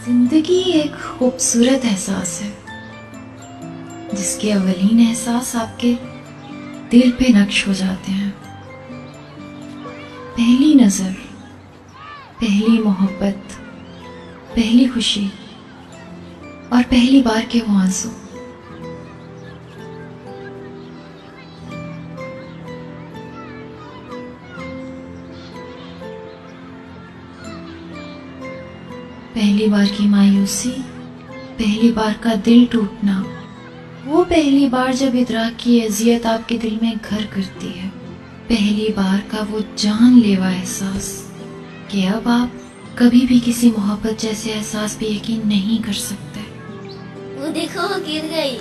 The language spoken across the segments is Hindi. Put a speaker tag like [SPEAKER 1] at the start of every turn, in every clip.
[SPEAKER 1] जिंदगी एक खूबसूरत एहसास है जिसके अवलीन एहसास आपके दिल पे नक्श हो जाते हैं। पहली नजर, पहली मोहब्बत, पहली खुशी और पहली बार के वो आंसू। पहली बार की मायूसी, पहली बार का दिल टूटना, वो पहली बार जब इदराक की अजियत आपके दिल में घर करती है। पहली बार का वो जानलेवा एहसास कि अब आप कभी भी किसी मोहब्बत जैसे एहसास पे यकीन नहीं कर सकते।
[SPEAKER 2] वो देखो वो गिर गई।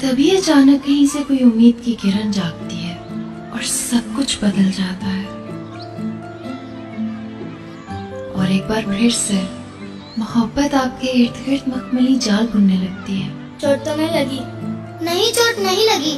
[SPEAKER 1] तभी अचानक कहीं से कोई उम्मीद की किरण जागती है और सब कुछ बदल जाता है। और एक बार फिर से मोहब्बत आपके इर्द गिर्द मखमली जाल बुनने लगती है।
[SPEAKER 2] चोट तो नहीं लगी? नहीं, चोट नहीं लगी।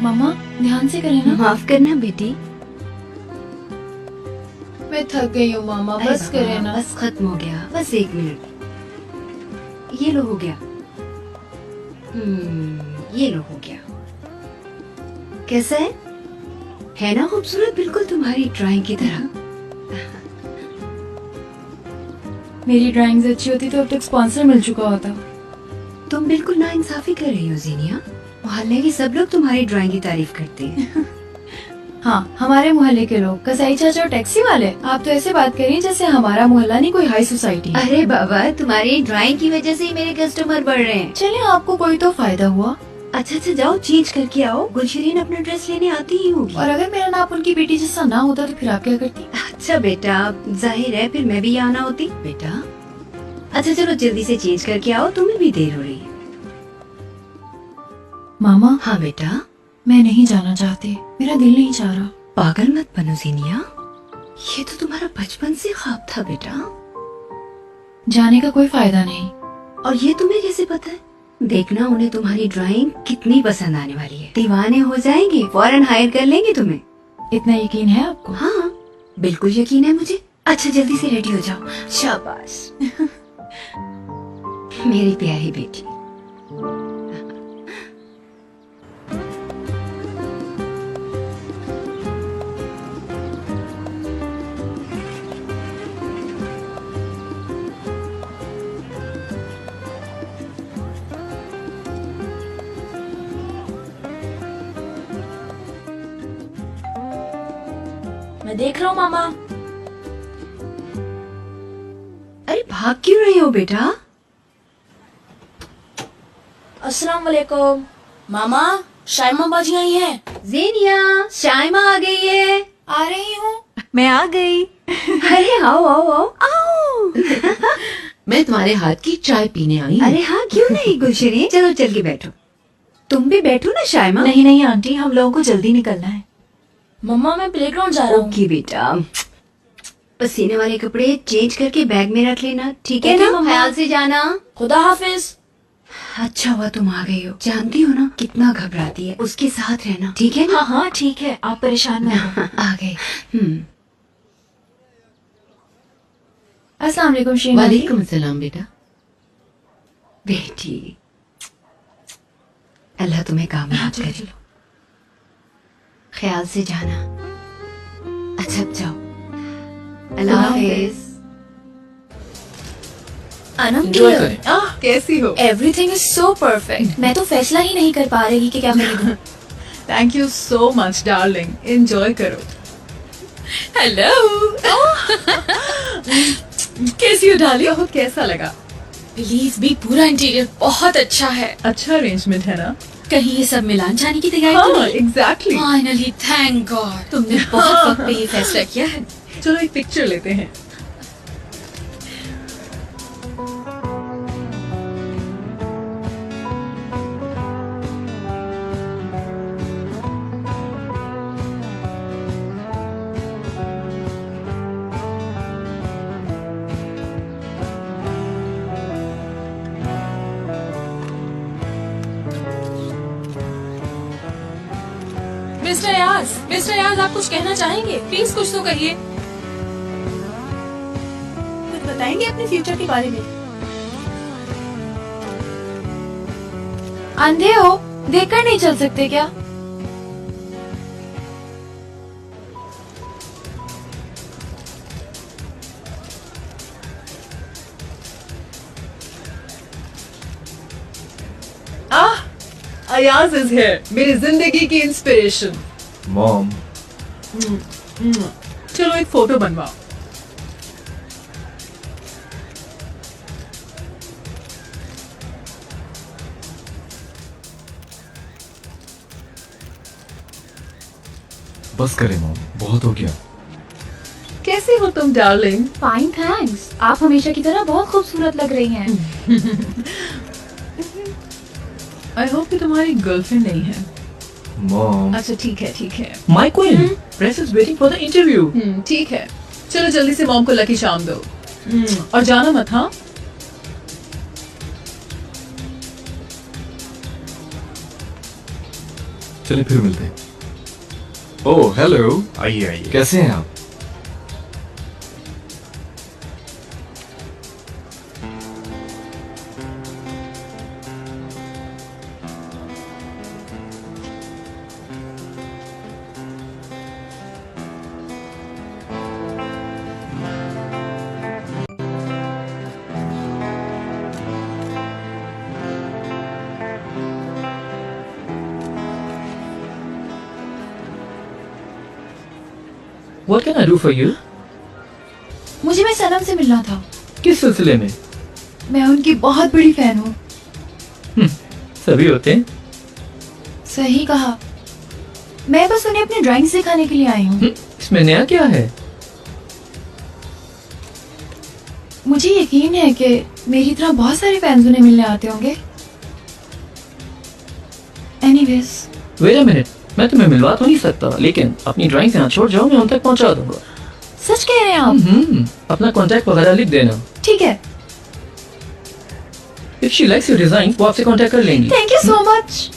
[SPEAKER 1] मम्मा ध्यान से करें ना।
[SPEAKER 3] माफ करना बेटी।
[SPEAKER 1] मैं थक गई हूँ मामा, बस करें ना।
[SPEAKER 3] बस खत्म हो गया, बस 1 मिनट। ये लो हो गया। ये लो हो गया। कैसा है ना खूबसूरत, बिल्कुल तुम्हारी ड्राइंग की तरह।
[SPEAKER 1] मेरी ड्राइंग्स अच्छी होती तो अब तक स्पॉन्सर मिल चुका होता।
[SPEAKER 3] तुम बिल्कुल नाइंसाफी कर रही हो ज़ीनिया। मोहल्ले के सब लोग तुम्हारी ड्राइंग की तारीफ करते हैं।
[SPEAKER 1] हाँ, हमारे मोहल्ले के लोग, कसाई चाचा और टैक्सी वाले। आप तो ऐसे बात कर रही हैं जैसे हमारा मोहल्ला नहीं कोई हाई सोसाइटी है।
[SPEAKER 3] अरे बाबा, तुम्हारी ड्राइंग की वजह से ही मेरे कस्टमर बढ़ रहे हैं।
[SPEAKER 1] चले आपको कोई तो फायदा हुआ।
[SPEAKER 3] अच्छा जाओ चेंज करके आओ। गुलशरीन अपना ड्रेस लेने आती ही होगी।
[SPEAKER 1] और अगर मेरा नाप उनकी बेटी जैसा ना होता तो फिर आप क्या करती?
[SPEAKER 3] अच्छा बेटा, जाहिर है फिर मैं भी यहाँ आना होती बेटा। अच्छा चलो जल्दी से चेंज करके आओ, तुम्हें भी देर हो रही है।
[SPEAKER 1] मामा।
[SPEAKER 3] हाँ बेटा।
[SPEAKER 1] मैं नहीं जाना चाहती, मेरा दिल नहीं चाह रहा।
[SPEAKER 3] पागल मत बनो ज़ीनिया, ये तो तुम्हारा बचपन से ख्वाब था बेटा।
[SPEAKER 1] जाने का कोई फायदा नहीं।
[SPEAKER 3] और ये तुम्हें कैसे पता है? देखना उन्हें तुम्हारी ड्राइंग कितनी पसंद आने वाली है। दीवाने हो जाएंगे, फौरन हायर कर लेंगे तुम्हें।
[SPEAKER 1] इतना यकीन है आपको?
[SPEAKER 3] हाँ बिल्कुल यकीन है मुझे। अच्छा जल्दी से रेडी हो जाओ। शाबाश। मेरी प्यारी बेटी।
[SPEAKER 2] मैं देख रहा हूँ मामा।
[SPEAKER 3] अरे भाग क्यों रही हो बेटा?
[SPEAKER 2] अस्सलाम वालेकुम। मामा, शाइमा बाजी आई है।
[SPEAKER 3] ज़ेनिया, शाइमा आ गई है।
[SPEAKER 2] आ रही हूँ।
[SPEAKER 1] मैं आ गई।
[SPEAKER 3] अरे आओ आओ आओ आओ।
[SPEAKER 4] मैं तुम्हारे हाथ की चाय पीने आई हूँ।
[SPEAKER 3] अरे हाँ क्यों नहीं गुलशरीन, चलो चल के बैठो। तुम भी बैठो ना शाइमा।
[SPEAKER 1] नहीं नहीं आंटी, हम लोगों को जल्दी निकलना है।
[SPEAKER 2] मम्मा मैं प्लेग्राउंड जा रहा हूँ।
[SPEAKER 3] ओके बेटा, पसीने वाले कपड़े चेंज करके बैग में रख लेना, ठीक है
[SPEAKER 2] ओके
[SPEAKER 3] ना?
[SPEAKER 2] मम्मा।
[SPEAKER 3] ख्याल से जाना।
[SPEAKER 2] खुदा हाफिज।
[SPEAKER 3] अच्छा हुआ तुम आ गई हो। जानती हो ना कितना घबराती है, उसके साथ रहना, ठीक है ना?
[SPEAKER 1] हाँ हाँ ठीक है, आप परेशान ना हो।
[SPEAKER 3] आ गए।
[SPEAKER 1] अस्सलाम वालेकुम शीना जी।
[SPEAKER 4] वालेकुम सलाम बेटा।
[SPEAKER 3] बेटी, अल्लाह तुम्हें कामयाब करे। ख्याल से जाना। अच्छा अब जाओ। अल्लाह हाफिज।
[SPEAKER 2] अनम
[SPEAKER 5] एंजॉय करें। कैसी हो?
[SPEAKER 2] Everything is so perfect. मैं तो फैसला ही नहीं कर पा रही कि क्या खरीदूं।
[SPEAKER 5] Thank you so much darling, enjoy करो।
[SPEAKER 2] हेलो। कैसी हो डार्लिंग?
[SPEAKER 5] तो कैसा लगा?
[SPEAKER 2] प्लीज भी, पूरा इंटीरियर बहुत अच्छा है।
[SPEAKER 5] अच्छा अरेंजमेंट है ना?
[SPEAKER 2] कहीं ये सब मिलान जाने की तैयारी तो
[SPEAKER 5] हाँ
[SPEAKER 2] नहीं?
[SPEAKER 5] एग्जैक्टली।
[SPEAKER 2] फाइनली, थैंक गॉड, तुमने बहुत वक्त पे ये फैसला किया है।
[SPEAKER 5] चलो एक पिक्चर लेते हैं।
[SPEAKER 2] मिस्टर याज, आप कुछ कहना चाहेंगे? प्लीज कुछ तो कहिए। कुछ बताएंगे अपने फ्यूचर के बारे में?
[SPEAKER 1] अंधे हो, देखकर नहीं चल सकते क्या?
[SPEAKER 5] अयाज इज हियर, मेरी जिंदगी की इंस्पिरेशन।
[SPEAKER 6] मॉम,
[SPEAKER 5] चलो एक फोटो बनवाओ।
[SPEAKER 6] बस करें मॉम, बहुत हो गया।
[SPEAKER 5] कैसी हो तुम डार्लिंग?
[SPEAKER 1] Fine thanks. आप हमेशा की तरह बहुत खूबसूरत लग रही हैं।
[SPEAKER 5] आई होप कि तुम्हारी गर्लफ्रेंड नहीं है।
[SPEAKER 6] मॉम,
[SPEAKER 5] अच्छा ठीक है ठीक है।
[SPEAKER 7] My queen, press is waiting for the interview.
[SPEAKER 5] ठीक है, चलो जल्दी से मॉम को लकी शाम दो। और जाना मत। हाँ
[SPEAKER 6] चलिए फिर मिलते हैं। ओह हेलो,
[SPEAKER 8] आइए आइए।
[SPEAKER 6] कैसे हैं आप?
[SPEAKER 7] What can I do for you?
[SPEAKER 1] मुझे मैं सनम से मिलना था।
[SPEAKER 7] किस सिलसिले में?
[SPEAKER 1] मैं उनकी बहुत बड़ी फैन हूँ।
[SPEAKER 7] सभी होते हैं।
[SPEAKER 1] सही कहा। मैं बस उन्हें अपनी ड्राइंग सिखाने के लिए आई हूँ।
[SPEAKER 7] इसमें नया क्या है?
[SPEAKER 1] मुझे यकीन है कि मेरी तरह बहुत सारे फैंस उन्हें मिलने आते होंगे। एनीवेज,
[SPEAKER 7] Wait a minute, मैं तुम्हें मिलवा तो नहीं सकता, लेकिन अपनी ड्राइंग यहाँ छोड़ जाओ, मैं उन तक पहुँचा दूंगा।
[SPEAKER 1] सच कह रहे हैं आप?
[SPEAKER 7] अपना कॉन्टैक्ट वगैरह लिख देना।
[SPEAKER 1] ठीक है।
[SPEAKER 7] If she likes your design, वो आपसे कॉन्टैक्ट कर लेंगी।
[SPEAKER 1] Thank you so much.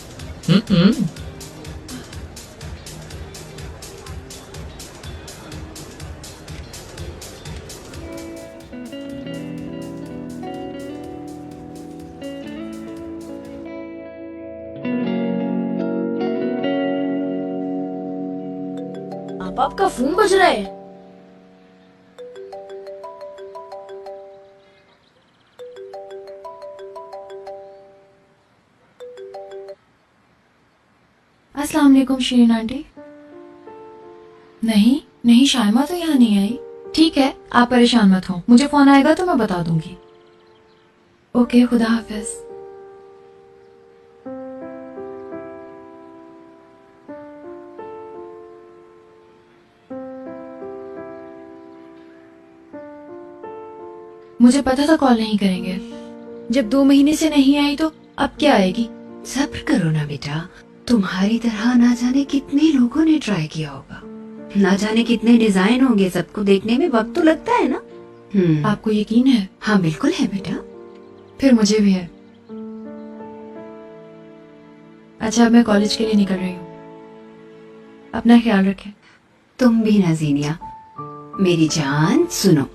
[SPEAKER 2] आपका फोन बज रहा है।
[SPEAKER 1] अस्सलाम वालेकुम शीरीन आंटी। नहीं, शाइमा तो यहाँ नहीं आई। ठीक है, आप परेशान मत हो, मुझे फोन आएगा तो मैं बता दूंगी। ओके, खुदा हाफिज। मुझे पता था कॉल नहीं करेंगे। जब 2 महीने से नहीं आई तो अब क्या आएगी?
[SPEAKER 3] सब्र करो ना बेटा, तुम्हारी तरह ना जाने कितने लोगों ने ट्राई किया होगा, ना जाने कितने डिजाइन होंगे, सबको देखने में वक्त तो लगता है ना।
[SPEAKER 1] आपको यकीन है?
[SPEAKER 3] हाँ बिल्कुल है बेटा।
[SPEAKER 1] फिर मुझे भी है। अच्छा, अब मैं कॉलेज के लिए निकल रही हूँ। अपना ख्याल रखें।
[SPEAKER 3] तुम भी ना जीनिया। मेरी जान सुनो,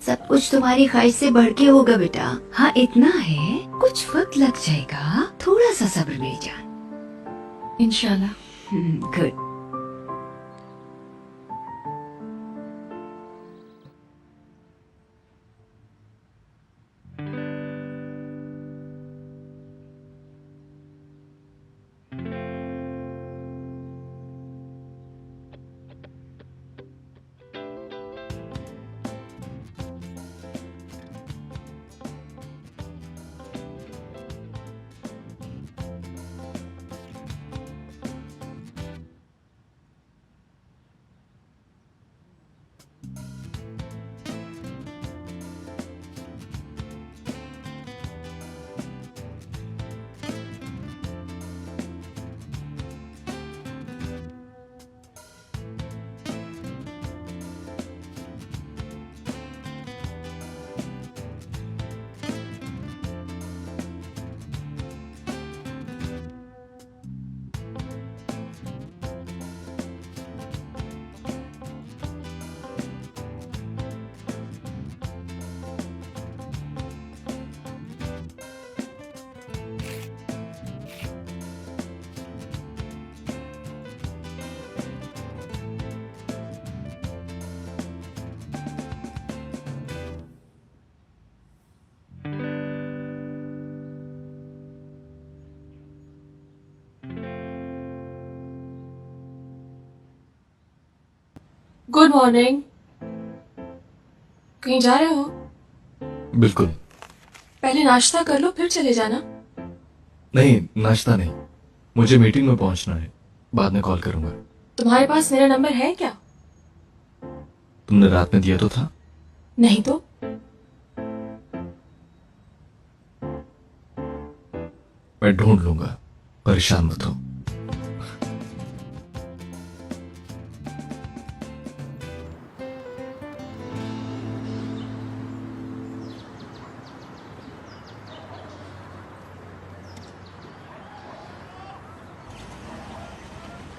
[SPEAKER 3] सब कुछ तुम्हारी ख्वाहिश से बढ़ के होगा बेटा। हाँ इतना है कुछ वक्त लग जाएगा, थोड़ा सा सब्र मेरी जान।
[SPEAKER 1] इंशाल्लाह।
[SPEAKER 3] गुड।
[SPEAKER 2] Good morning. कहीं जा रहे हो?
[SPEAKER 6] बिल्कुल
[SPEAKER 2] पहले नाश्ता कर लो फिर चले जाना।
[SPEAKER 6] नहीं, नाश्ता नहीं, मुझे मीटिंग में पहुंचना है, बाद में कॉल करूंगा।
[SPEAKER 2] तुम्हारे पास मेरा नंबर है क्या?
[SPEAKER 6] तुमने रात में दिया तो था।
[SPEAKER 2] नहीं तो।
[SPEAKER 6] मैं ढूंढ लूंगा, परेशान मत हो।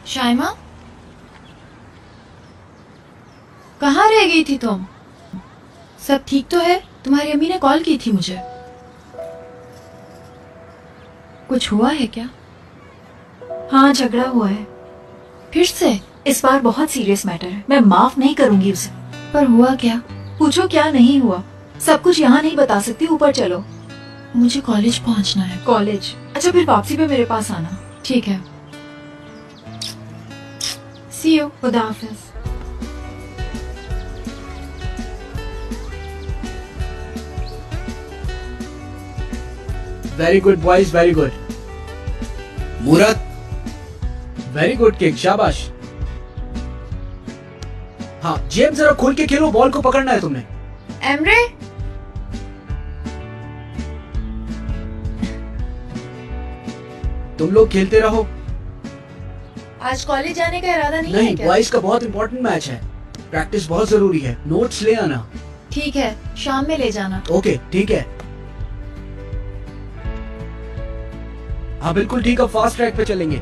[SPEAKER 1] शाइमा, कहाँ रह गई थी तुम? सब ठीक तो है? तुम्हारी अम्मी ने कॉल की थी मुझे। कुछ हुआ है क्या?
[SPEAKER 8] हाँ, झगड़ा हुआ है।
[SPEAKER 1] फिर से?
[SPEAKER 8] इस बार बहुत सीरियस मैटर है, मैं माफ नहीं करूंगी उसे।
[SPEAKER 1] पर हुआ क्या?
[SPEAKER 8] पूछो क्या नहीं हुआ। सब कुछ यहाँ नहीं बता सकती, ऊपर चलो।
[SPEAKER 1] मुझे कॉलेज पहुंचना है।
[SPEAKER 8] कॉलेज? अच्छा, फिर वापसी पे मेरे पास आना।
[SPEAKER 1] ठीक है। See you.
[SPEAKER 8] खुदा हाफिज।
[SPEAKER 9] Very good boys, very good.
[SPEAKER 10] Murat,
[SPEAKER 9] very good kick, शाबाश। हाँ जेम्स, जरा खुल के खेलो, बॉल को पकड़ना है तुमने।
[SPEAKER 1] एमरे,
[SPEAKER 9] तुम लोग खेलते रहो।
[SPEAKER 1] आज कॉलेज जाने का इरादा नहीं है
[SPEAKER 9] नहीं,
[SPEAKER 1] क्या?
[SPEAKER 9] बॉयज का बहुत इंपॉर्टेंट मैच है, प्रैक्टिस बहुत जरूरी है। नोट्स ले आना।
[SPEAKER 1] ठीक है, शाम में ले जाना।
[SPEAKER 9] ओके ठीक है। हाँ बिल्कुल ठीक है, फास्ट ट्रैक पे चलेंगे।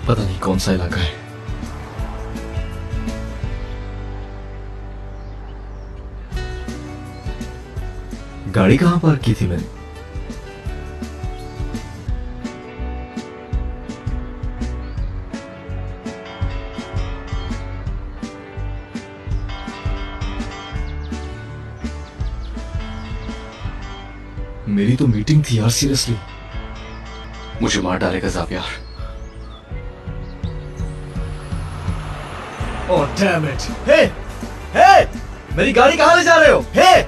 [SPEAKER 6] पता नहीं कौन सा इलाका है। गाड़ी कहाँ पार्क की थी मैंने? मेरी तो मीटिंग थी यार, सीरियसली। मुझे मार डालेगा ज़ावियर। Oh damn it! Hey! Hey! मेरी गाड़ी कहाँ ले जा रहे हो? Hey!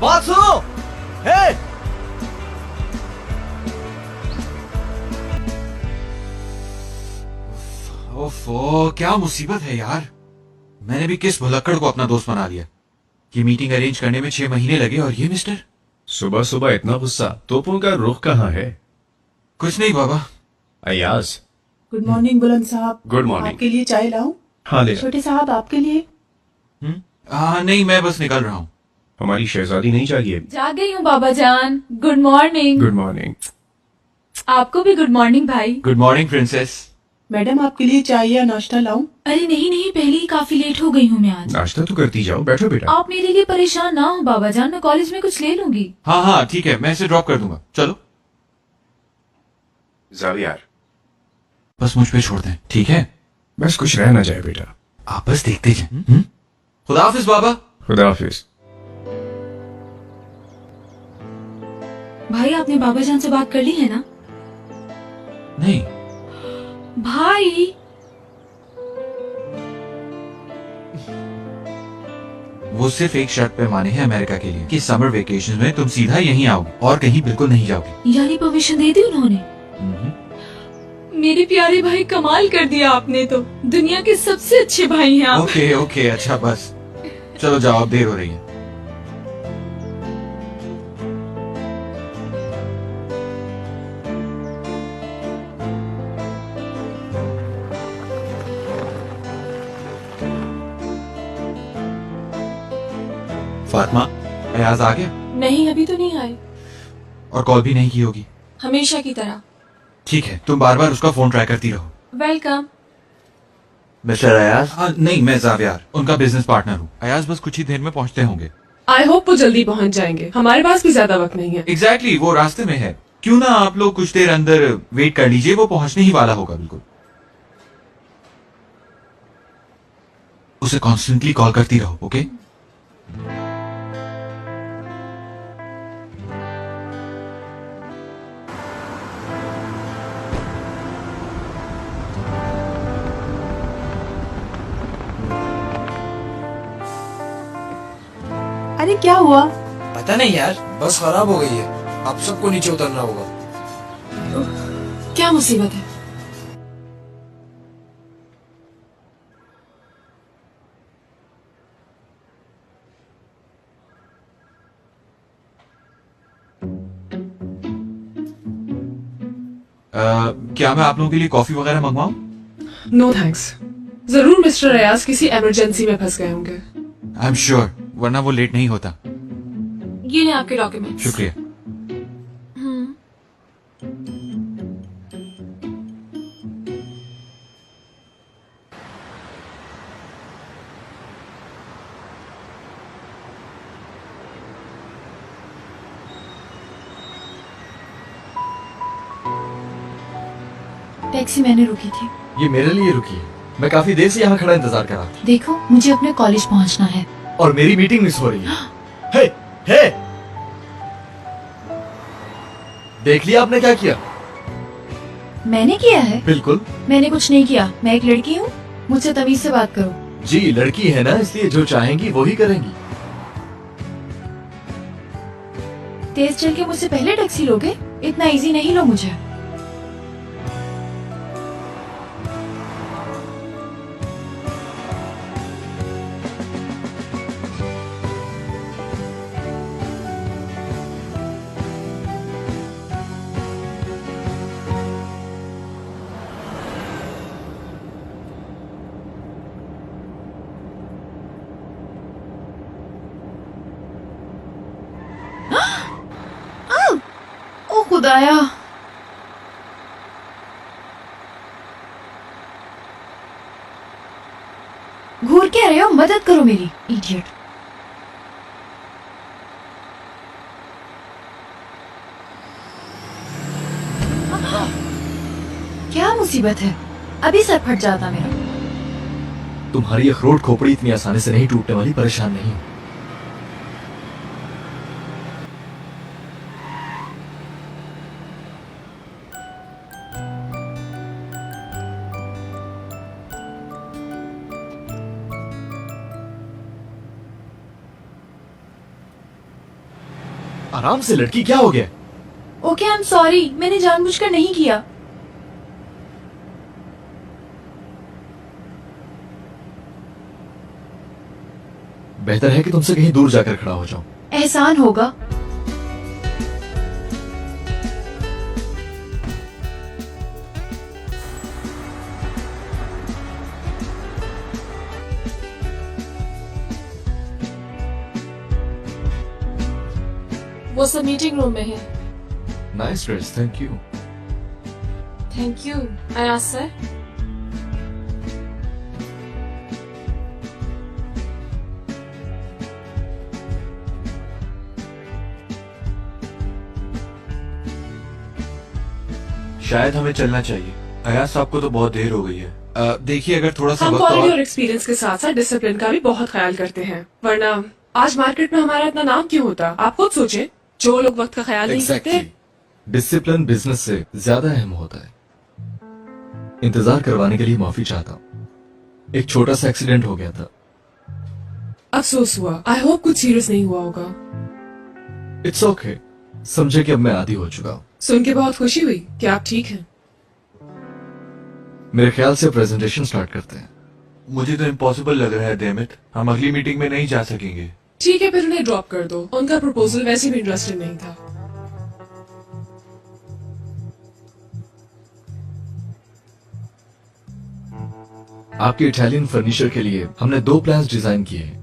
[SPEAKER 6] बात सुनो! Hey!
[SPEAKER 10] ओफो, क्या मुसीबत है यार। मैंने भी किस भुलक्कड़ को अपना दोस्त बना लिया। ये मीटिंग अरेंज करने में 6 महीने लगे और ये मिस्टर।
[SPEAKER 6] सुबह सुबह इतना गुस्सा, तोपों का रुख कहाँ है?
[SPEAKER 10] कुछ नहीं बाबा।
[SPEAKER 6] अयाज।
[SPEAKER 11] गुड मॉर्निंग बुलंद साहब।
[SPEAKER 6] Good morning.
[SPEAKER 11] आपके लिए चाय लाऊं?
[SPEAKER 6] हाँ ले।
[SPEAKER 11] छोटे साहब आपके लिए?
[SPEAKER 10] हाँ नहीं, मैं बस निकल रहा हूँ।
[SPEAKER 11] हमारी शहजादी नहीं जागी अभी।
[SPEAKER 8] जाग गई हूँ बाबा जान। Good morning.
[SPEAKER 11] Good morning.
[SPEAKER 8] आपको भी गुड मॉर्निंग भाई।
[SPEAKER 10] Good morning princess.
[SPEAKER 9] मैडम आपके लिए चाय या नाश्ता लाऊं?
[SPEAKER 8] अरे नहीं नहीं, पहले ही काफी लेट हो गई हूँ मैं आज।
[SPEAKER 11] नाश्ता तो करती जाओ, बैठो बेटा।
[SPEAKER 8] आप मेरे लिए परेशान ना हो बाबा जान, मैं कॉलेज में कुछ ले लूंगी।
[SPEAKER 10] हाँ हाँ ठीक है, मैं इसे ड्रॉप कर दूंगा। चलो
[SPEAKER 11] ज़ावियार,
[SPEAKER 10] बस मुझ पे छोड़ दें, ठीक है?
[SPEAKER 11] बस कुछ रह ना जाए बेटा।
[SPEAKER 10] आप बस देखते जाएं। खुदा हाफिज बाबा।
[SPEAKER 11] खुदा हाफिज।
[SPEAKER 8] भाई आपने बाबा जान से बात कर ली है ना?
[SPEAKER 10] नहीं।
[SPEAKER 8] भाई
[SPEAKER 10] वो सिर्फ एक शर्त पे माने हैं अमेरिका के लिए कि समर वेकेशन में तुम सीधा यहीं आओगे और कहीं बिल्कुल नहीं जाओगे।
[SPEAKER 8] यानी परमिशन दे दी उन्होंने? मेरे प्यारे भाई, कमाल कर दिया आपने तो। दुनिया के सबसे अच्छे भाई हैं आप।
[SPEAKER 10] ओके ओके, अच्छा बस चलो जाओ, अब देर हो रही है। फातिमा, अयाज आ गया?
[SPEAKER 2] नहीं, अभी तो नहीं आए।
[SPEAKER 10] और कॉल भी नहीं की होगी?
[SPEAKER 2] हमेशा की तरह।
[SPEAKER 10] ठीक है, तुम बार बार उसका फोन ट्राई करती रहो।
[SPEAKER 2] वेलकम।
[SPEAKER 10] मिस्टर अयाज? नहीं, मैं जावियार, उनका बिजनेस पार्टनर हूँ। अयाज बस कुछ ही देर में पहुँचते होंगे।
[SPEAKER 5] आई होप वो जल्दी पहुंच जाएंगे, हमारे पास भी ज्यादा वक्त नहीं है।
[SPEAKER 10] एग्जैक्टली, वो रास्ते में है। क्यों ना आप लोग कुछ देर अंदर वेट कर लीजिए, वो पहुंचने ही वाला होगा बिल्कुल। उसे कॉन्स्टेंटली कॉल करती रहो, ओके?
[SPEAKER 8] अरे क्या हुआ?
[SPEAKER 9] पता नहीं यार, बस खराब हो गई है। आप सबको नीचे उतरना होगा।
[SPEAKER 2] क्या मुसीबत है?
[SPEAKER 10] क्या मैं आप लोगों के लिए कॉफी वगैरह मंगवाऊं?
[SPEAKER 5] No thanks. जरूर मिस्टर अयाज किसी इमरजेंसी में फंस गए होंगे।
[SPEAKER 10] आई एम श्योर, वरना वो लेट नहीं होता।
[SPEAKER 2] ये हैं आपके डॉक्यूमेंट्स।
[SPEAKER 10] शुक्रिया।
[SPEAKER 1] टैक्सी मैंने रुकी थी।
[SPEAKER 6] ये मेरे लिए रुकी है। मैं काफी देर से यहाँ खड़ा इंतजार कर रहा था।
[SPEAKER 1] देखो, मुझे अपने कॉलेज पहुंचना है।
[SPEAKER 6] और मेरी मीटिंग मिस हो रही है। हे, हे! देख लिया आपने क्या किया?
[SPEAKER 1] मैंने किया है?
[SPEAKER 6] बिल्कुल।
[SPEAKER 1] मैंने कुछ नहीं किया। मैं एक लड़की हूँ, मुझसे तमीज से बात करो।
[SPEAKER 6] जी, लड़की है ना, इसलिए जो चाहेंगी वो ही करेंगी।
[SPEAKER 1] तेज चल के मुझसे पहले टैक्सी लोगे? इतना इजी नहीं लो मुझे। ओ खुदाया! घूर क्या रहे हो? मदद करो मेरी, इडियट। क्या मुसीबत है? अभी सर फट जाता मेरा।
[SPEAKER 6] तुम्हारी अखरोट खोपड़ी इतनी आसानी से नहीं टूटने वाली, परेशान नहीं। आराम से लड़की, क्या हो गया?
[SPEAKER 1] ओके, आई एम सॉरी, मैंने जानबूझकर नहीं किया।
[SPEAKER 6] बेहतर है कि तुमसे कहीं दूर जाकर खड़ा हो जाऊं।
[SPEAKER 1] एहसान होगा।
[SPEAKER 2] वो सब मीटिंग रूम में है।
[SPEAKER 6] Nice dress, thank you.
[SPEAKER 2] Thank you Ayaz sir.
[SPEAKER 10] शायद हमें चलना चाहिए। अयाज साहब को तो बहुत देर हो गई है। देखिए अगर थोड़ा सा
[SPEAKER 5] हम
[SPEAKER 10] वक्त
[SPEAKER 5] क्वालिटी
[SPEAKER 10] और...
[SPEAKER 5] और एक्सपीरियंस के साथ साथ डिसिप्लिन का भी बहुत ख्याल करते हैं, वरना आज मार्केट में हमारा इतना नाम क्यों होता। आप खुद सोचें, जो लोग वक्त का ख्याल नहीं करते।
[SPEAKER 6] डिसिप्लिन बिजनेस से ज्यादा अहम होता है। इंतजार करवाने के लिए माफी चाहता हूँ। एक छोटा सा एक्सीडेंट हो गया था।
[SPEAKER 5] अफसोस हुआ। आई होप कुछ सीरियस नहीं हुआ होगा।
[SPEAKER 6] It's okay. समझे कि अब मैं आदी हो चुका हूँ।
[SPEAKER 5] सुन के बहुत खुशी हुई कि आप ठीक हैं।
[SPEAKER 6] मेरे ख्याल से प्रेजेंटेशन स्टार्ट करते हैं।
[SPEAKER 10] मुझे तो इम्पॉसिबल लग रहा है डेमिट, हम अगली मीटिंग में नहीं जा सकेंगे।
[SPEAKER 5] ठीक है, फिर उन्हें ड्रॉप कर दो। उनका प्रपोजल वैसे भी इंटरेस्टेड नहीं था।
[SPEAKER 6] आपके इटालियन फर्नीचर के लिए हमने 2 प्लान्स डिजाइन किए हैं।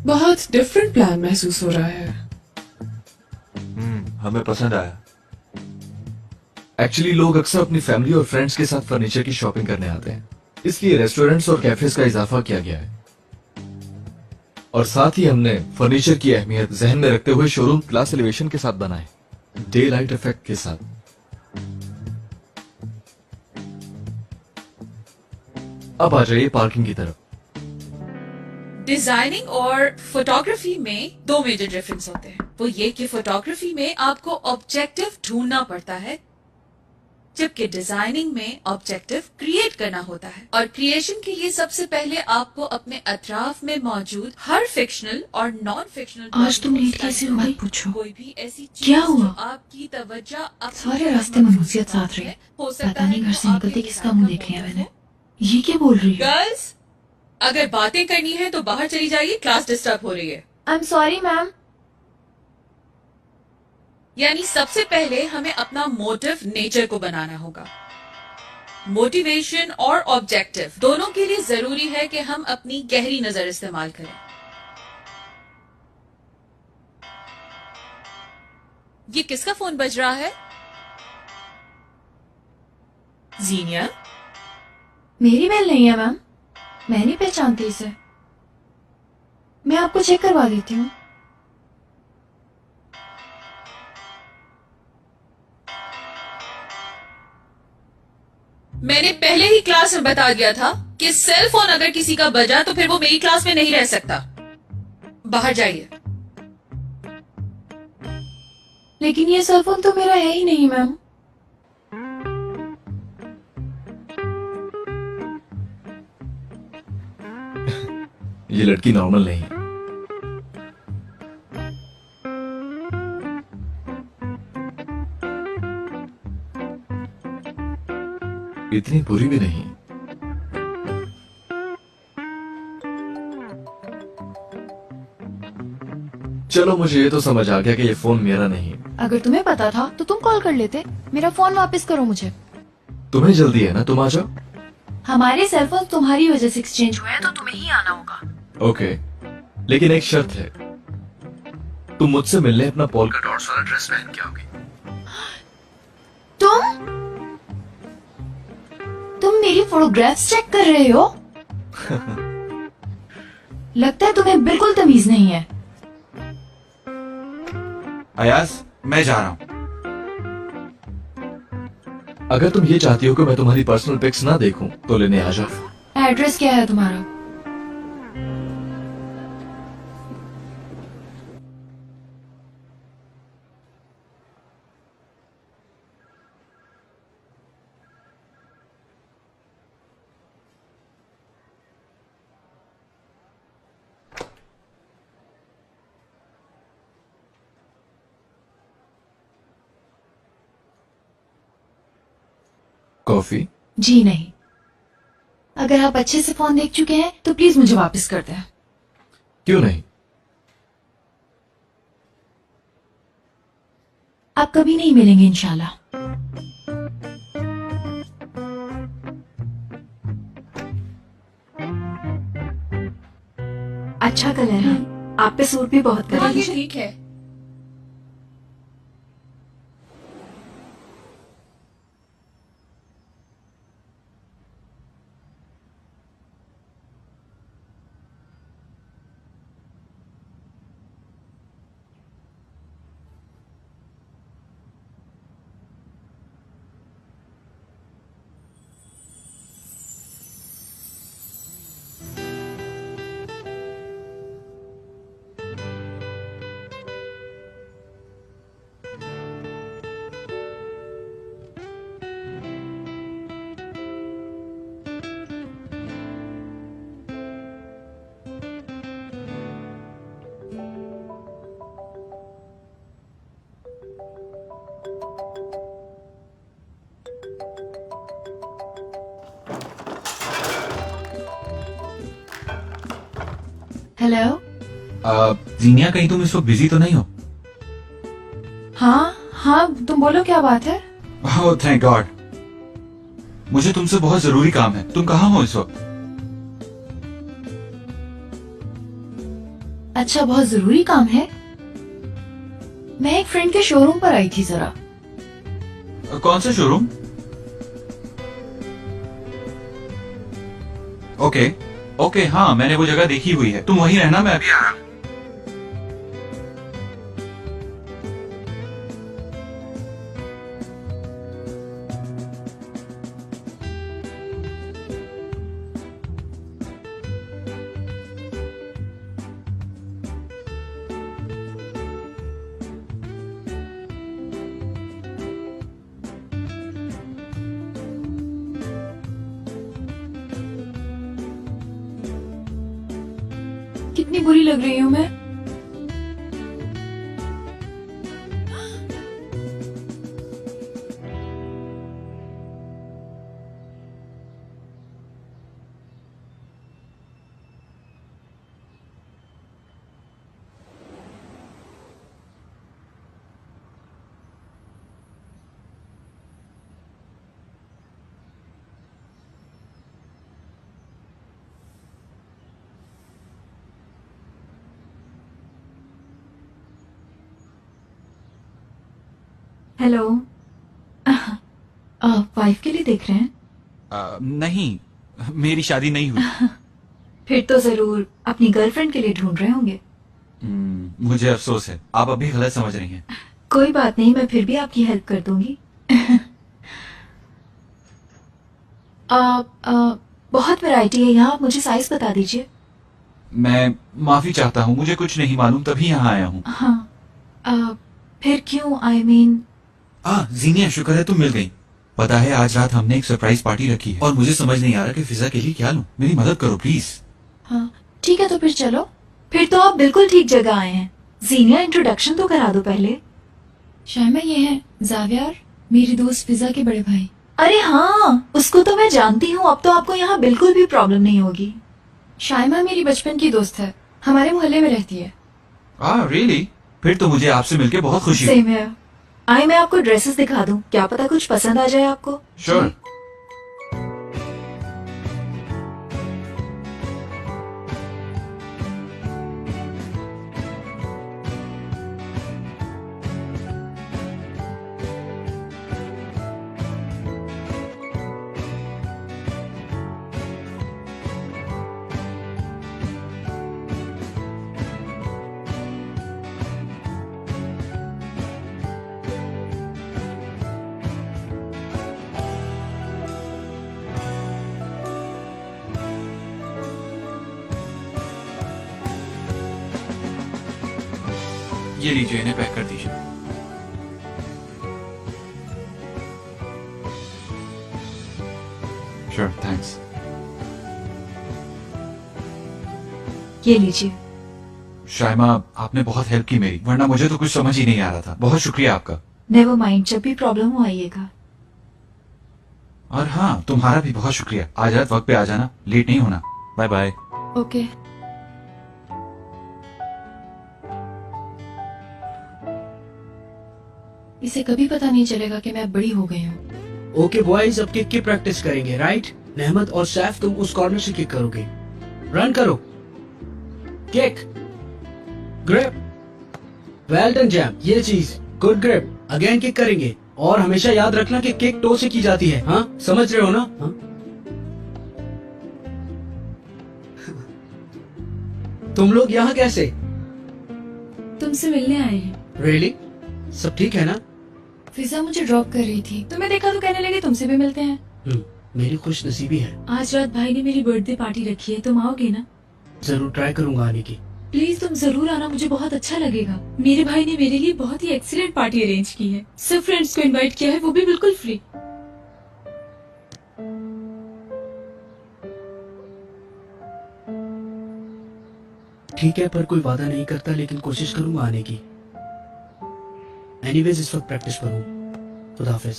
[SPEAKER 5] बहुत डिफरेंट प्लान महसूस हो रहा है।
[SPEAKER 10] हमें पसंद आया।
[SPEAKER 6] एक्चुअली लोग अक्सर अपनी फैमिली और फ्रेंड्स के साथ फर्नीचर की शॉपिंग करने आते हैं, इसलिए रेस्टोरेंट्स और कैफेज का इजाफा किया गया है। और साथ ही हमने फर्नीचर की अहमियत जहन में रखते हुए शोरूम क्लास एलिवेशन के साथ बनाए, डे लाइट इफेक्ट के साथ। अब आ जाइए पार्किंग की तरफ।
[SPEAKER 8] डिजाइनिंग और फोटोग्राफी में 2 मेजर डिफरेंस होते हैं। वो ये कि फोटोग्राफी में आपको ऑब्जेक्टिव ढूंढना पड़ता है, जबकि डिजाइनिंग में ऑब्जेक्टिव क्रिएट करना होता है। और क्रिएशन के लिए सबसे पहले आपको अपने अतराफ में मौजूद हर फिक्शनल और नॉन फिक्शनल
[SPEAKER 1] आज तुम लेट कैसे हो गई? पूछो।
[SPEAKER 8] कोई भी ऐसी चीज
[SPEAKER 1] क्या हुआ?
[SPEAKER 8] जो आपकी तवज्जो अपनी
[SPEAKER 1] सारे रास्ते में मुसीबत साथ रहे।
[SPEAKER 8] हो सकता
[SPEAKER 1] पता नहीं
[SPEAKER 8] है
[SPEAKER 1] घर
[SPEAKER 8] वो
[SPEAKER 1] से
[SPEAKER 8] आपके
[SPEAKER 1] निकलते किसका
[SPEAKER 8] ख्याल
[SPEAKER 1] मुंह
[SPEAKER 8] का
[SPEAKER 1] देख लिया
[SPEAKER 8] बहुत
[SPEAKER 1] मैंने।
[SPEAKER 8] हो।
[SPEAKER 1] ये क्या बोल रही है?
[SPEAKER 8] गर्ल्स, अगर बातें करनी है तो बाहर चली जाइए, क्लास डिस्टर्ब हो रही है।
[SPEAKER 2] I am sorry ma'am.
[SPEAKER 8] यानी सबसे पहले हमें अपना मोटिव नेचर को बनाना होगा। मोटिवेशन और ऑब्जेक्टिव दोनों के लिए जरूरी है कि हम अपनी गहरी नजर इस्तेमाल करें। ये किसका फोन बज रहा है? जीनिया?
[SPEAKER 1] मेरी बेल नहीं है मैम, मैं नहीं पहचानती इसे। मैं आपको चेक करवा देती हूँ।
[SPEAKER 8] मैंने पहले ही क्लास में बता दिया था कि सेल फोन अगर किसी का बजा तो फिर वो मेरी क्लास में नहीं रह सकता। बाहर जाइए।
[SPEAKER 1] लेकिन ये सेल फोन तो मेरा है ही नहीं मैम।
[SPEAKER 6] ये लड़की नॉर्मल नहीं है। इतनी बुरी भी नहीं। चलो, मुझे ये तो समझ आ गया कि ये फोन मेरा नहीं है।
[SPEAKER 1] अगर तुम्हें पता था तो तुम कॉल कर लेते। मेरा फोन वापस करो मुझे।
[SPEAKER 6] तुम्हें जल्दी है ना, तुम आ जाओ।
[SPEAKER 1] हमारे सेल फोन तुम्हारी वजह से एक्सचेंज हुए हैं तो तुम्हें ही आना होगा।
[SPEAKER 6] ओके, लेकिन एक शर्त है, तुम मुझसे मिलने अपना पोल्का डॉट्स वाला ड्रेस पहन के आओगी।
[SPEAKER 1] तुम मेरी फोटोग्राफ्स चेक कर रहे हो? लगता है तुम्हें बिल्कुल तमीज नहीं है।
[SPEAKER 10] अयाज, मैं जा रहा हूँ।
[SPEAKER 6] अगर तुम ये चाहती हो कि मैं तुम्हारी पर्सनल पिक्स ना देखूं तो लेने आ जाओ।
[SPEAKER 1] एड्रेस क्या है तुम्हारा?
[SPEAKER 6] कॉफी?
[SPEAKER 1] जी नहीं। अगर आप अच्छे से फोन देख चुके हैं तो प्लीज मुझे वापस कर दें।
[SPEAKER 6] क्यों नहीं?
[SPEAKER 1] आप कभी नहीं मिलेंगे इंशाल्लाह। अच्छा कलर है।
[SPEAKER 3] आप पे सूट भी बहुत
[SPEAKER 8] हाँ,
[SPEAKER 3] करेगी।
[SPEAKER 8] ये ठीक है।
[SPEAKER 1] हेलो।
[SPEAKER 10] जीनिया, कहीं तुम इस वक्त बिजी तो नहीं हो?
[SPEAKER 1] हाँ हाँ, तुम बोलो क्या बात है।
[SPEAKER 10] Oh thank God. मुझे तुमसे बहुत जरूरी काम है। तुम कहाँ हो इस वक्त?
[SPEAKER 1] अच्छा, बहुत जरूरी काम है। मैं एक फ्रेंड के शोरूम पर आई थी जरा।
[SPEAKER 10] कौन सा शोरूम? ओके ओके, हाँ मैंने वो जगह देखी हुई है। तुम वहीं रहना, मैं अभी आ रहा हूँ।
[SPEAKER 1] कितनी बुरी लग रही हूँ मैं।
[SPEAKER 3] हेलो। वाइफ के लिए देख रहे हैं?
[SPEAKER 10] नहीं, मेरी शादी नहीं हुई।
[SPEAKER 3] फिर तो जरूर अपनी गर्लफ्रेंड के लिए ढूंढ रहे होंगे।
[SPEAKER 10] मुझे अफसोस है, आप अभी गलत समझ रही हैं।
[SPEAKER 3] कोई बात नहीं, मैं फिर भी आपकी हेल्प कर दूंगी। बहुत वैरायटी है यहाँ, आप मुझे साइज बता दीजिए।
[SPEAKER 10] मैं माफी चाहता हूँ, मुझे कुछ नहीं मालूम, तभी यहाँ आया हूँ।
[SPEAKER 3] हाँ। फिर क्यों? आई मीन
[SPEAKER 10] जीनिया, शुक्र है तुम मिल गई। पता है आज रात हमने एक सरप्राइज पार्टी रखी है और मुझे समझ नहीं आ रहा कि फिजा के लिए क्या लूं। मेरी मदद करो प्लीज।
[SPEAKER 1] हाँ ठीक है, तो फिर चलो।
[SPEAKER 3] फिर तो आप बिल्कुल ठीक जगह आए हैं। जीनिया, इंट्रोडक्शन तो करा दो पहले।
[SPEAKER 1] शायमा, ये है जावियर, मेरी दोस्त फिजा के बड़े भाई।
[SPEAKER 3] अरे हाँ, उसको तो मैं जानती हूँ। अब तो आपको यहाँ बिल्कुल भी प्रॉब्लम नहीं होगी।
[SPEAKER 1] शायमा मेरी बचपन की दोस्त है, हमारे मोहल्ले में रहती है।
[SPEAKER 10] रियली? फिर तो मुझे आपसे मिलकर बहुत खुशी हुई।
[SPEAKER 3] सेम है। आए मैं आपको ड्रेसेस दिखा दूं, क्या पता कुछ पसंद आ जाए आपको।
[SPEAKER 10] श्योर। ये लीजिए, इन्हें पैक कर दीजिए। Sure, thanks.
[SPEAKER 3] ये लीजिए।
[SPEAKER 10] शायमा, आपने बहुत हेल्प की मेरी, वरना मुझे तो कुछ समझ ही नहीं आ रहा था। बहुत शुक्रिया आपका।
[SPEAKER 3] नेवर माइंड, जब भी प्रॉब्लम हो आइएगा।
[SPEAKER 10] और हाँ, तुम्हारा भी बहुत शुक्रिया। आज रात वक्त पे आ जाना, लेट नहीं होना। Bye bye.
[SPEAKER 1] ओके। इसे कभी पता नहीं चलेगा कि मैं बड़ी हो गई हूँ।
[SPEAKER 9] ओके बॉयज, अब किक की प्रैक्टिस करेंगे, राइट? नेहमत और सैफ, तुम उस कॉर्नर से किक करोगे। रन करो। Kick. Grip. Well done jam, ये चीज गुड ग्रिप। अगेन किक करेंगे और हमेशा याद रखना कि किक टो से की जाती है। हाँ समझ रहे हो ना? हाँ? तुम लोग यहाँ कैसे?
[SPEAKER 1] तुमसे मिलने आए हैं।
[SPEAKER 9] रियली? सब ठीक है ना?
[SPEAKER 1] फिजा मुझे ड्रॉप कर रही थी, तुम्हें देखा तो कहने लगी तुमसे भी मिलते हैं।
[SPEAKER 9] मेरी खुश नसीबी है।
[SPEAKER 1] आज रात भाई ने मेरी बर्थडे पार्टी रखी है, तुम आओगे ना?
[SPEAKER 9] जरूर ट्राई करूंगा आने की।
[SPEAKER 1] प्लीज तुम जरूर आना, मुझे बहुत अच्छा लगेगा। मेरे भाई ने मेरे लिए बहुत ही एक्सीलेंट पार्टी अरेंज की है, सब फ्रेंड्स को इनवाइट किया है, वो भी बिल्कुल फ्री।
[SPEAKER 9] ठीक है, पर कोई वादा नहीं करता, लेकिन कोशिश करूंगा आने की। एनीवेज इस वक्त प्रैक्टिस पर हूँ। खुदा हाफिज।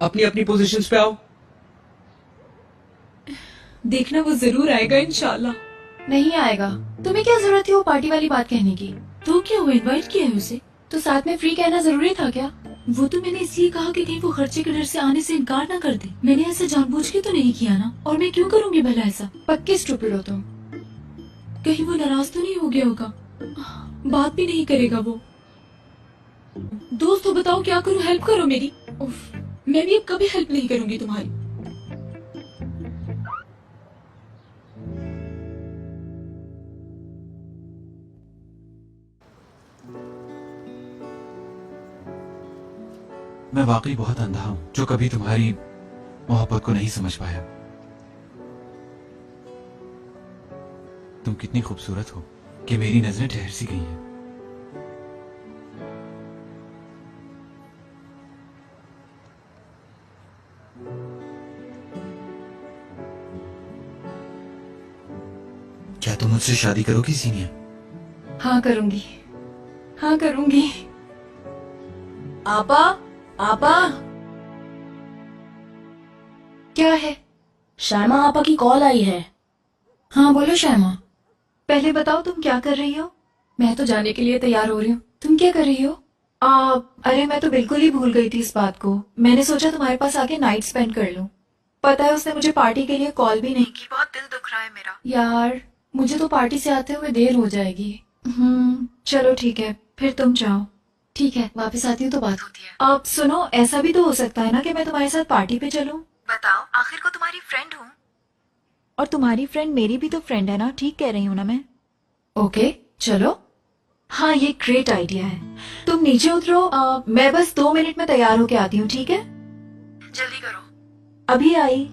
[SPEAKER 9] अपनी अपनी पोजीशंस पे आओ।
[SPEAKER 1] देखना वो जरूर आएगा इंशाल्लाह। नहीं आएगा, तुम्हें क्या जरूरत थी वो पार्टी वाली बात कहने की? तो क्या हुआ, इनवाइट किया है उसे तो साथ में फ्री कहना जरूरी था क्या? वो तो मैंने इसलिए कहा कि कहीं वो खर्चे के डर से आने से इनकार ना कर दे। मैंने ऐसा जानबूझ के तो नहीं किया ना, और मैं क्यों करूंगी भला ऐसा? पक्के स्टूपिड हो तुम। कहीं वो नाराज तो नहीं हो गया होगा? बात भी नहीं करेगा वो। दोस्त हो, बताओ क्या करूं, हेल्प करो मेरी। उफ, मैं भी अब कभी हेल्प नहीं करूंगी तुम्हारी।
[SPEAKER 10] मैं वाकई बहुत अंधा हूँ जो कभी तुम्हारी मोहब्बत को नहीं समझ पाया। तुम कितनी खूबसूरत हो कि मेरी नजरें ठहर सी गई हैं। क्या तुम मुझसे शादी करोगी सीनिया?
[SPEAKER 1] हाँ करूंगी, हाँ करूंगी।
[SPEAKER 2] आपा, आपा,
[SPEAKER 1] क्या है?
[SPEAKER 2] शायमा आपा की कॉल आई है।
[SPEAKER 1] हाँ बोलो शायमा। पहले बताओ तुम क्या कर रही हो? मैं तो जाने के लिए तैयार हो रही हूँ, तुम क्या कर रही हो? अरे मैं तो बिल्कुल ही भूल गई थी इस बात को। मैंने सोचा तुम्हारे पास आके नाइट स्पेंड कर लूं। पता है उसने मुझे पार्टी के लिए कॉल भी नहीं की, बहुत दिल दुख रहा है मेरा। यार मुझे तो पार्टी से आते हुए देर हो जाएगी। चलो ठीक है, फिर तुम जाओ। ठीक है, वापस आती हूँ तो बात होती है। अब सुनो, ऐसा भी तो हो सकता है ना कि मैं तुम्हारे साथ पार्टी पे चलूं। बताओ, आखिर को तुम्हारी फ्रेंड हूँ।
[SPEAKER 12] और तुम्हारी फ्रेंड मेरी भी तो फ्रेंड है ना, ठीक कह रही हूँ ना मैं?
[SPEAKER 1] ओके चलो। हाँ ये ग्रेट आइडिया है। तुम नीचे उतरो, मैं बस 2 मिनट में तैयार होके आती हूँ, ठीक है? जल्दी करो। अभी आई।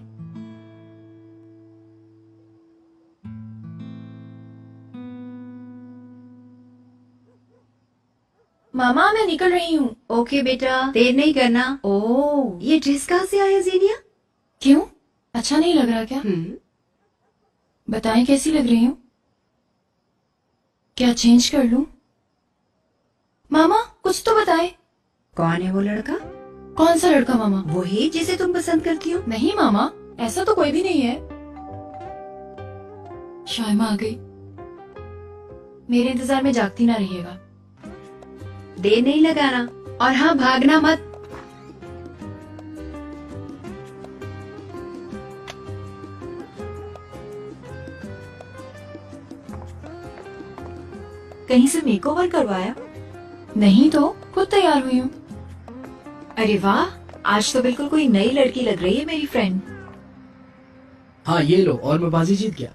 [SPEAKER 1] मामा मैं निकल रही हूँ।
[SPEAKER 3] ओके बेटा, देर नहीं करना। ओ, ये ड्रेस कहाँ से आया ज़ेनिया?
[SPEAKER 1] क्यों, अच्छा नहीं लग रहा क्या? बताएं कैसी लग रही हूँ? क्या चेंज कर लूं? मामा कुछ तो बताएं।
[SPEAKER 3] कौन है वो लड़का?
[SPEAKER 1] कौन सा लड़का मामा?
[SPEAKER 3] वही जिसे तुम पसंद करती हो।
[SPEAKER 1] नहीं मामा, ऐसा तो कोई भी नहीं है। शायमा आ गई। मेरे इंतजार में जागती ना रहिएगा।
[SPEAKER 3] देर नहीं लगाना, और हाँ भागना मत।
[SPEAKER 12] कहीं से मेकओवर करवाया?
[SPEAKER 1] नहीं तो खुद तैयार हुई हूँ।
[SPEAKER 12] अरे वाह, आज तो बिल्कुल कोई नई लड़की लग रही है मेरी फ्रेंड।
[SPEAKER 9] हाँ ये लो, और मैं बाजी जीत गया।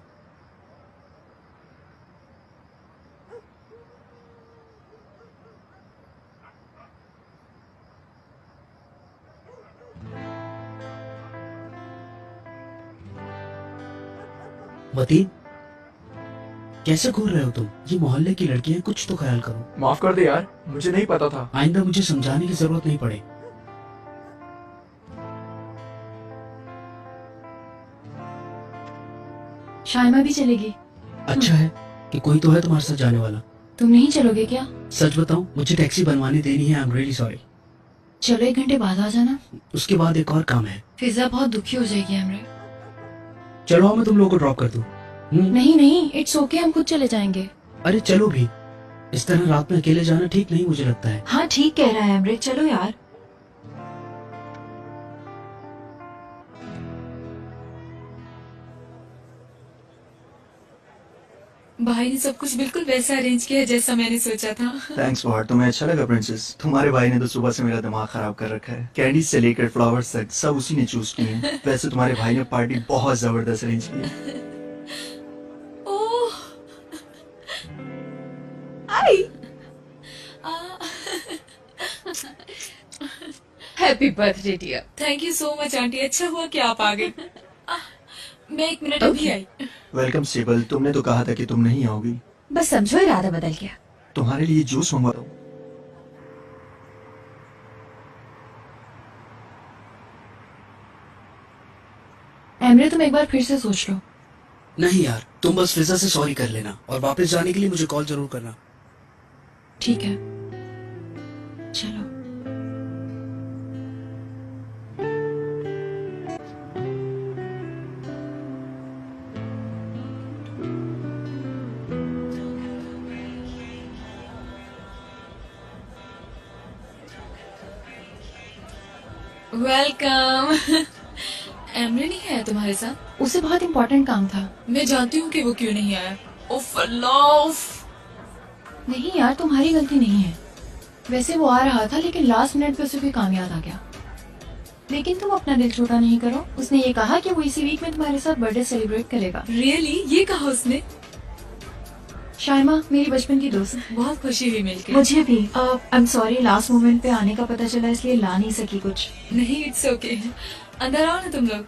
[SPEAKER 9] मतीन, कैसे घूर रहे हो तुम? ये मोहल्ले की लड़की है, कुछ तो ख्याल करो।
[SPEAKER 6] माफ कर दे यार, मुझे नहीं पता था।
[SPEAKER 9] आइंदा मुझे समझाने की जरूरत नहीं पड़े।
[SPEAKER 1] शायमा भी चलेगी।
[SPEAKER 9] अच्छा है कि कोई तो है तुम्हारे साथ जाने वाला।
[SPEAKER 1] तुम नहीं चलोगे क्या?
[SPEAKER 9] सच बताऊं, मुझे टैक्सी बनवाने देनी है। I am really sorry.
[SPEAKER 1] चलो 1 घंटे बाद आ जाना।
[SPEAKER 9] उसके बाद एक और काम है।
[SPEAKER 1] फिजा बहुत दुखी हो जाएगी हमरे।
[SPEAKER 9] चलो आओ, मैं तुम लोगों को ड्रॉप कर दूं।
[SPEAKER 1] नहीं नहीं, इट्स ओके, हम खुद चले जाएंगे।
[SPEAKER 9] अरे चलो भी, इस तरह रात में अकेले जाना ठीक नहीं मुझे लगता है।
[SPEAKER 12] हाँ ठीक कह रहा है अमृत, चलो यार।
[SPEAKER 8] भाई ने सब कुछ बिल्कुल वैसा अरेंज किया जैसा मैंने सोचा था।
[SPEAKER 13] थैंक्स फॉर, तुम्हें अच्छा लगा प्रिंसेस? तुम्हारे भाई ने तो सुबह से मेरा दिमाग खराब कर रखा है। कैंडीज से लेकर फ्लावर्स तक सब उसी ने चूज किए हैं। वैसे तुम्हारे भाई ने पार्टी बहुत जबरदस्त अरेंज की है।
[SPEAKER 8] Oh, I
[SPEAKER 12] happy birthday dear.
[SPEAKER 8] Thank you so much aunty, अच्छा हुआ कि आप आ गए। मैं 1 मिनट अभी आई।
[SPEAKER 13] वेलकम सेबल, तुमने तो कहा था कि तुम नहीं आओगी।
[SPEAKER 12] बस समझो इरादा बदल गया।
[SPEAKER 13] तुम्हारे लिए जूस मंगवा दो।
[SPEAKER 1] एमरे, तुम एक बार फिर से सोच लो।
[SPEAKER 9] नहीं यार, तुम बस फिजा से सॉरी कर लेना और वापस जाने के लिए मुझे कॉल जरूर करना।
[SPEAKER 1] ठीक है, चलो।
[SPEAKER 8] वेलकम। एमरे नहीं आया तुम्हारे साथ?
[SPEAKER 1] उसे बहुत इम्पोर्टेंट काम था।
[SPEAKER 8] मैं जानती हूँ कि वो क्यों नहीं आया। उफ अल्लाह।
[SPEAKER 1] नहीं यार, तुम्हारी गलती नहीं है। वैसे वो आ रहा था लेकिन लास्ट मिनट पे उसे कोई काम याद आ गया। लेकिन तुम अपना दिल छोटा नहीं करो। उसने ये कहा कि वो इसी वीक में तुम्हारे साथ बर्थडे सेलिब्रेट करेगा।
[SPEAKER 8] रियली? ये कहा उसने?
[SPEAKER 1] शाइमा मेरी बचपन की दोस्त।
[SPEAKER 8] बहुत खुशी हुई मिलकर।
[SPEAKER 12] मुझे भी। I am sorry, last moment पे आने का पता चला इसलिए ला नहीं सकी कुछ।
[SPEAKER 8] नहीं, इट्स ओके। अंदर आओ ना तुम लोग।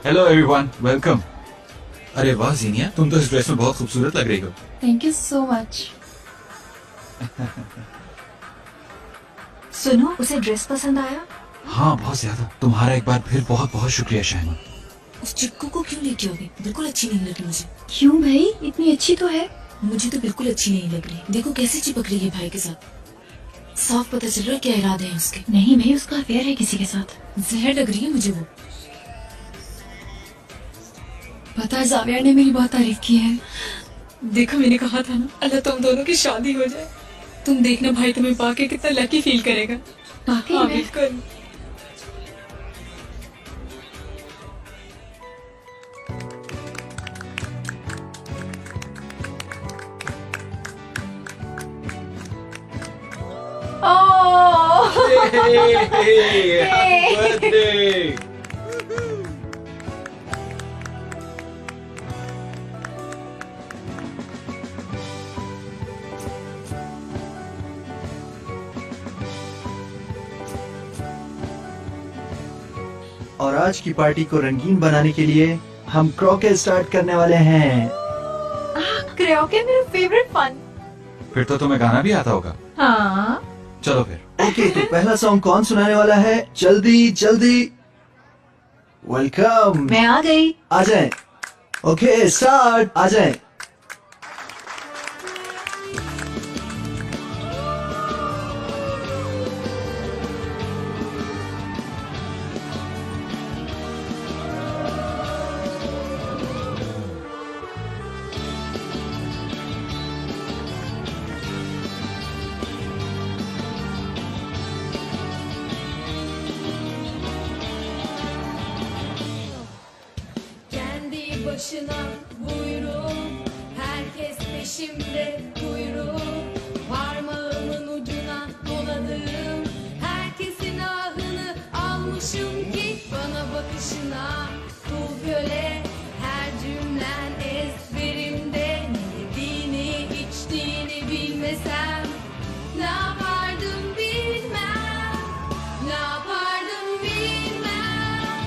[SPEAKER 10] Hello everyone, welcome. अरे वाह जीनिया, तुम तो इस ड्रेस में बहुत खूबसूरत लग रही हो।
[SPEAKER 1] Thank you so much.
[SPEAKER 12] सुनो, उसे ड्रेस पसंद आया?
[SPEAKER 10] हाँ, बहुत ज्यादा। तुम्हारा एक बार फिर बहुत बहुत शुक्रिया शाइमा।
[SPEAKER 2] उस चिक्कू को क्यों लेके आओगे? बिल्कुल अच्छी नहीं लगी मुझे।
[SPEAKER 1] क्यों भाई, इतनी अच्छी तो है।
[SPEAKER 2] मुझे तो बिल्कुल अच्छी नहीं लग रही। देखो कैसे चिपक रही है भाई के साथ। साफ पता चल रहा है क्या इरादे हैं उसके।
[SPEAKER 1] नहीं भाई, उसका अफेयर है किसी के साथ।
[SPEAKER 2] जहर लग रही है मुझे वो।
[SPEAKER 1] पता है, जाविया ने मेरी बहुत तारीफ की है।
[SPEAKER 8] देखो, मैंने कहा था ना, अल्लाह तुम दोनों की शादी हो जाए। तुम देखना भाई तुम्हें पाके कितना लकी फील करेगा।
[SPEAKER 1] वाकई
[SPEAKER 8] हाँ,
[SPEAKER 1] में?
[SPEAKER 8] बिल्कुल।
[SPEAKER 10] Happy birthday!
[SPEAKER 13] और आज की पार्टी को रंगीन बनाने के लिए हम क्रॉके स्टार्ट करने वाले हैं।
[SPEAKER 12] क्रोके मेरा फेवरेट फन।
[SPEAKER 10] फिर तो तुम्हें गाना भी आता होगा।
[SPEAKER 12] हाँ।
[SPEAKER 10] चलो फिर।
[SPEAKER 13] ओके, तो पहला सॉन्ग कौन सुनाने वाला है? जल्दी जल्दी। वेलकम।
[SPEAKER 12] मैं आ गई।
[SPEAKER 13] आ जाएं। Okay start. आ जाएं।
[SPEAKER 14] Kendi başına buyruk, herkes peşimde kuyruk. Parmağımın ucuna doladım, herkesin ahını almışım ki bana bakışına kul köle. Her cümlen ezberimde, ne yediğini içtiğini bilmesem ne yapardım bilmem, ne yapardım bilmem.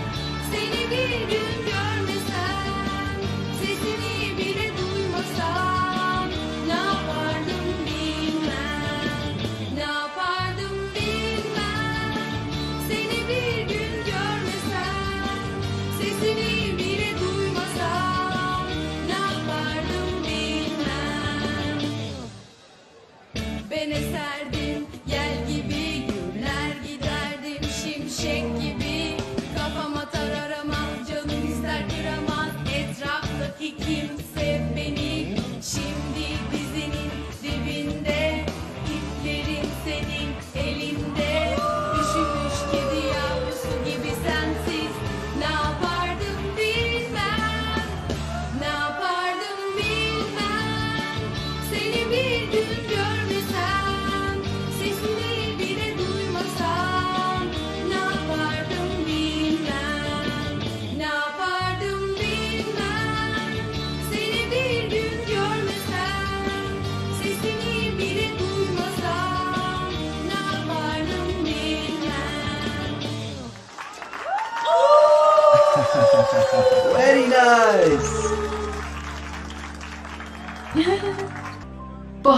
[SPEAKER 14] Seni bir gün görmesem, sesini bile duymasam ne yapardım bilmem, ne yapardım bilmem. Seni bir gün görmesem, sesini bile duymasam ne yapardım bilmem. Ben eserdim yel gibi, gürler giderdim şimşek gibi. Kafama tarar ama canım ister kıramaz, etraftaki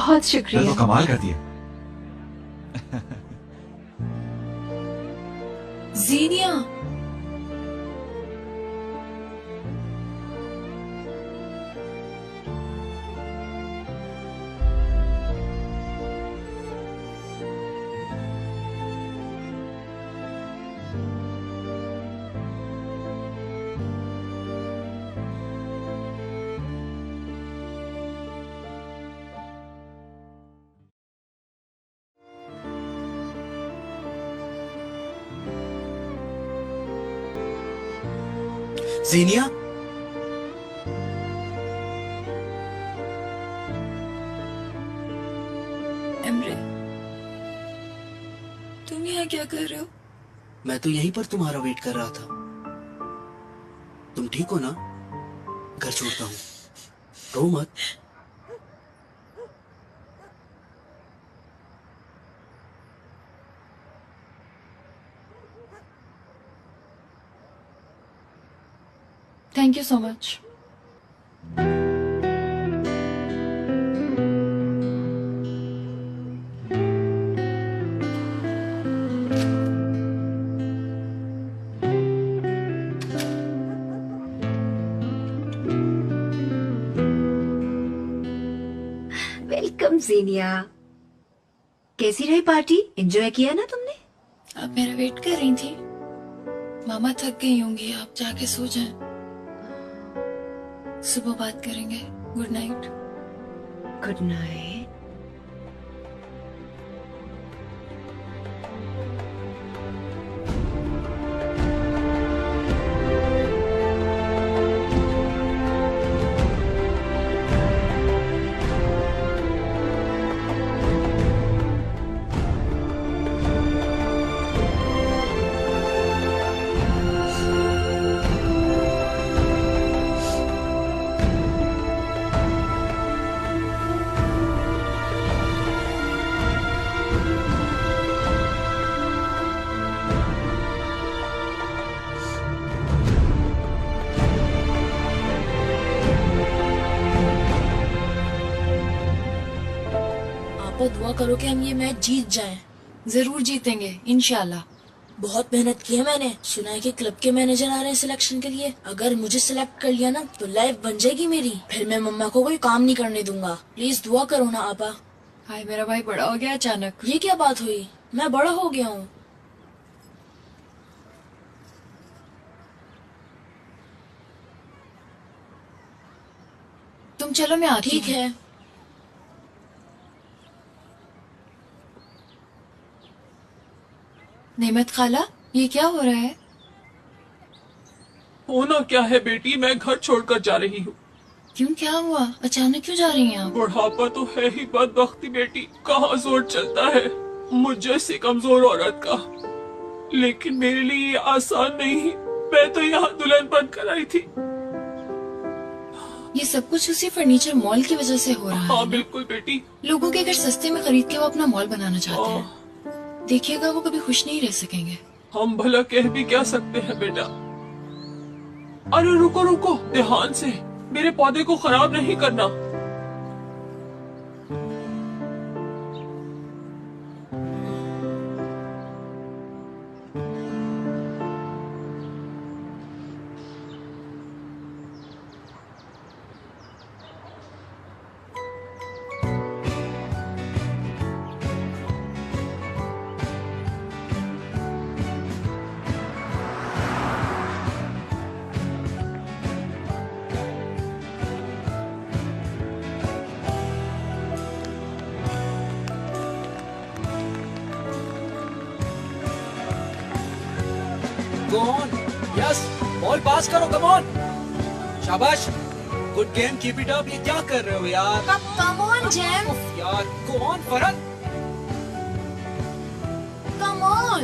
[SPEAKER 3] बहुत
[SPEAKER 10] कल
[SPEAKER 3] शुक्रिया।
[SPEAKER 10] तो कमाल कर दिया।
[SPEAKER 2] जीनिया,
[SPEAKER 9] जीनिया,
[SPEAKER 2] एमरे, तुम यहाँ क्या कर रहे हो?
[SPEAKER 9] मैं तो यहीं पर तुम्हारा वेट कर रहा था। तुम ठीक हो ना? घर छोड़ता हूँ, रो मत।
[SPEAKER 1] Thank you so much.
[SPEAKER 3] Welcome जीनिया। कैसी रही पार्टी? एंजॉय किया ना तुमने?
[SPEAKER 1] आप मेरा वेट कर रही थी। मामा थक गई होंगी, आप जाके सो जाएं। सुबह बात करेंगे। Good night.
[SPEAKER 3] Good night.
[SPEAKER 2] दुआ करो कि हम ये मैच जीत जाएं।
[SPEAKER 1] जरूर जीतेंगे इंशाल्लाह।
[SPEAKER 2] बहुत मेहनत की है मैंने। सुना है कि क्लब के मैनेजर आ रहे हैं सिलेक्शन के लिए। अगर मुझे सिलेक्ट कर लिया ना तो लाइफ बन जाएगी मेरी। फिर मैं मम्मा को कोई काम नहीं करने दूंगा। प्लीज दुआ करो ना आपा।
[SPEAKER 1] हाय, मेरा भाई बड़ा हो गया अचानक।
[SPEAKER 2] ये क्या बात हुई? मैं बड़ा हो गया हूँ।
[SPEAKER 1] तुम चलो, मैं आती हूँ।
[SPEAKER 2] ठीक है।
[SPEAKER 1] नेमत खाला, ये क्या हो रहा है?
[SPEAKER 5] होना क्या है बेटी, मैं घर छोड़कर जा रही हूँ।
[SPEAKER 1] क्यों, क्या हुआ? अचानक क्यों जा रही हैं आप?
[SPEAKER 5] बुढ़ापा तो है ही बदबख्ती बेटी, कहाँ जोर चलता है मुझ जैसी कमजोर औरत का। लेकिन मेरे लिए ये आसान नहीं है। मैं तो यहाँ दुल्हन बनकर आई थी।
[SPEAKER 1] ये सब कुछ उसी फर्नीचर मॉल की वजह से हो रहा है।
[SPEAKER 5] हाँ बिल्कुल बेटी।
[SPEAKER 1] लोगों के घर सस्ते में खरीद के वो अपना मॉल बनाना चाहते हैं। देखिएगा, वो कभी खुश नहीं रह सकेंगे।
[SPEAKER 5] हम भला कह भी क्या सकते हैं बेटा। अरे रुको रुको, ध्यान से, मेरे पौधे को खराब नहीं करना।
[SPEAKER 9] Go on. Yes. Ball pass करो. Come on. शाबाश. Good game. Keep it up. ये क्या कर रहे हो यार?
[SPEAKER 2] Come on, Jam.
[SPEAKER 9] यार. Go on, Farhat.
[SPEAKER 2] Come on.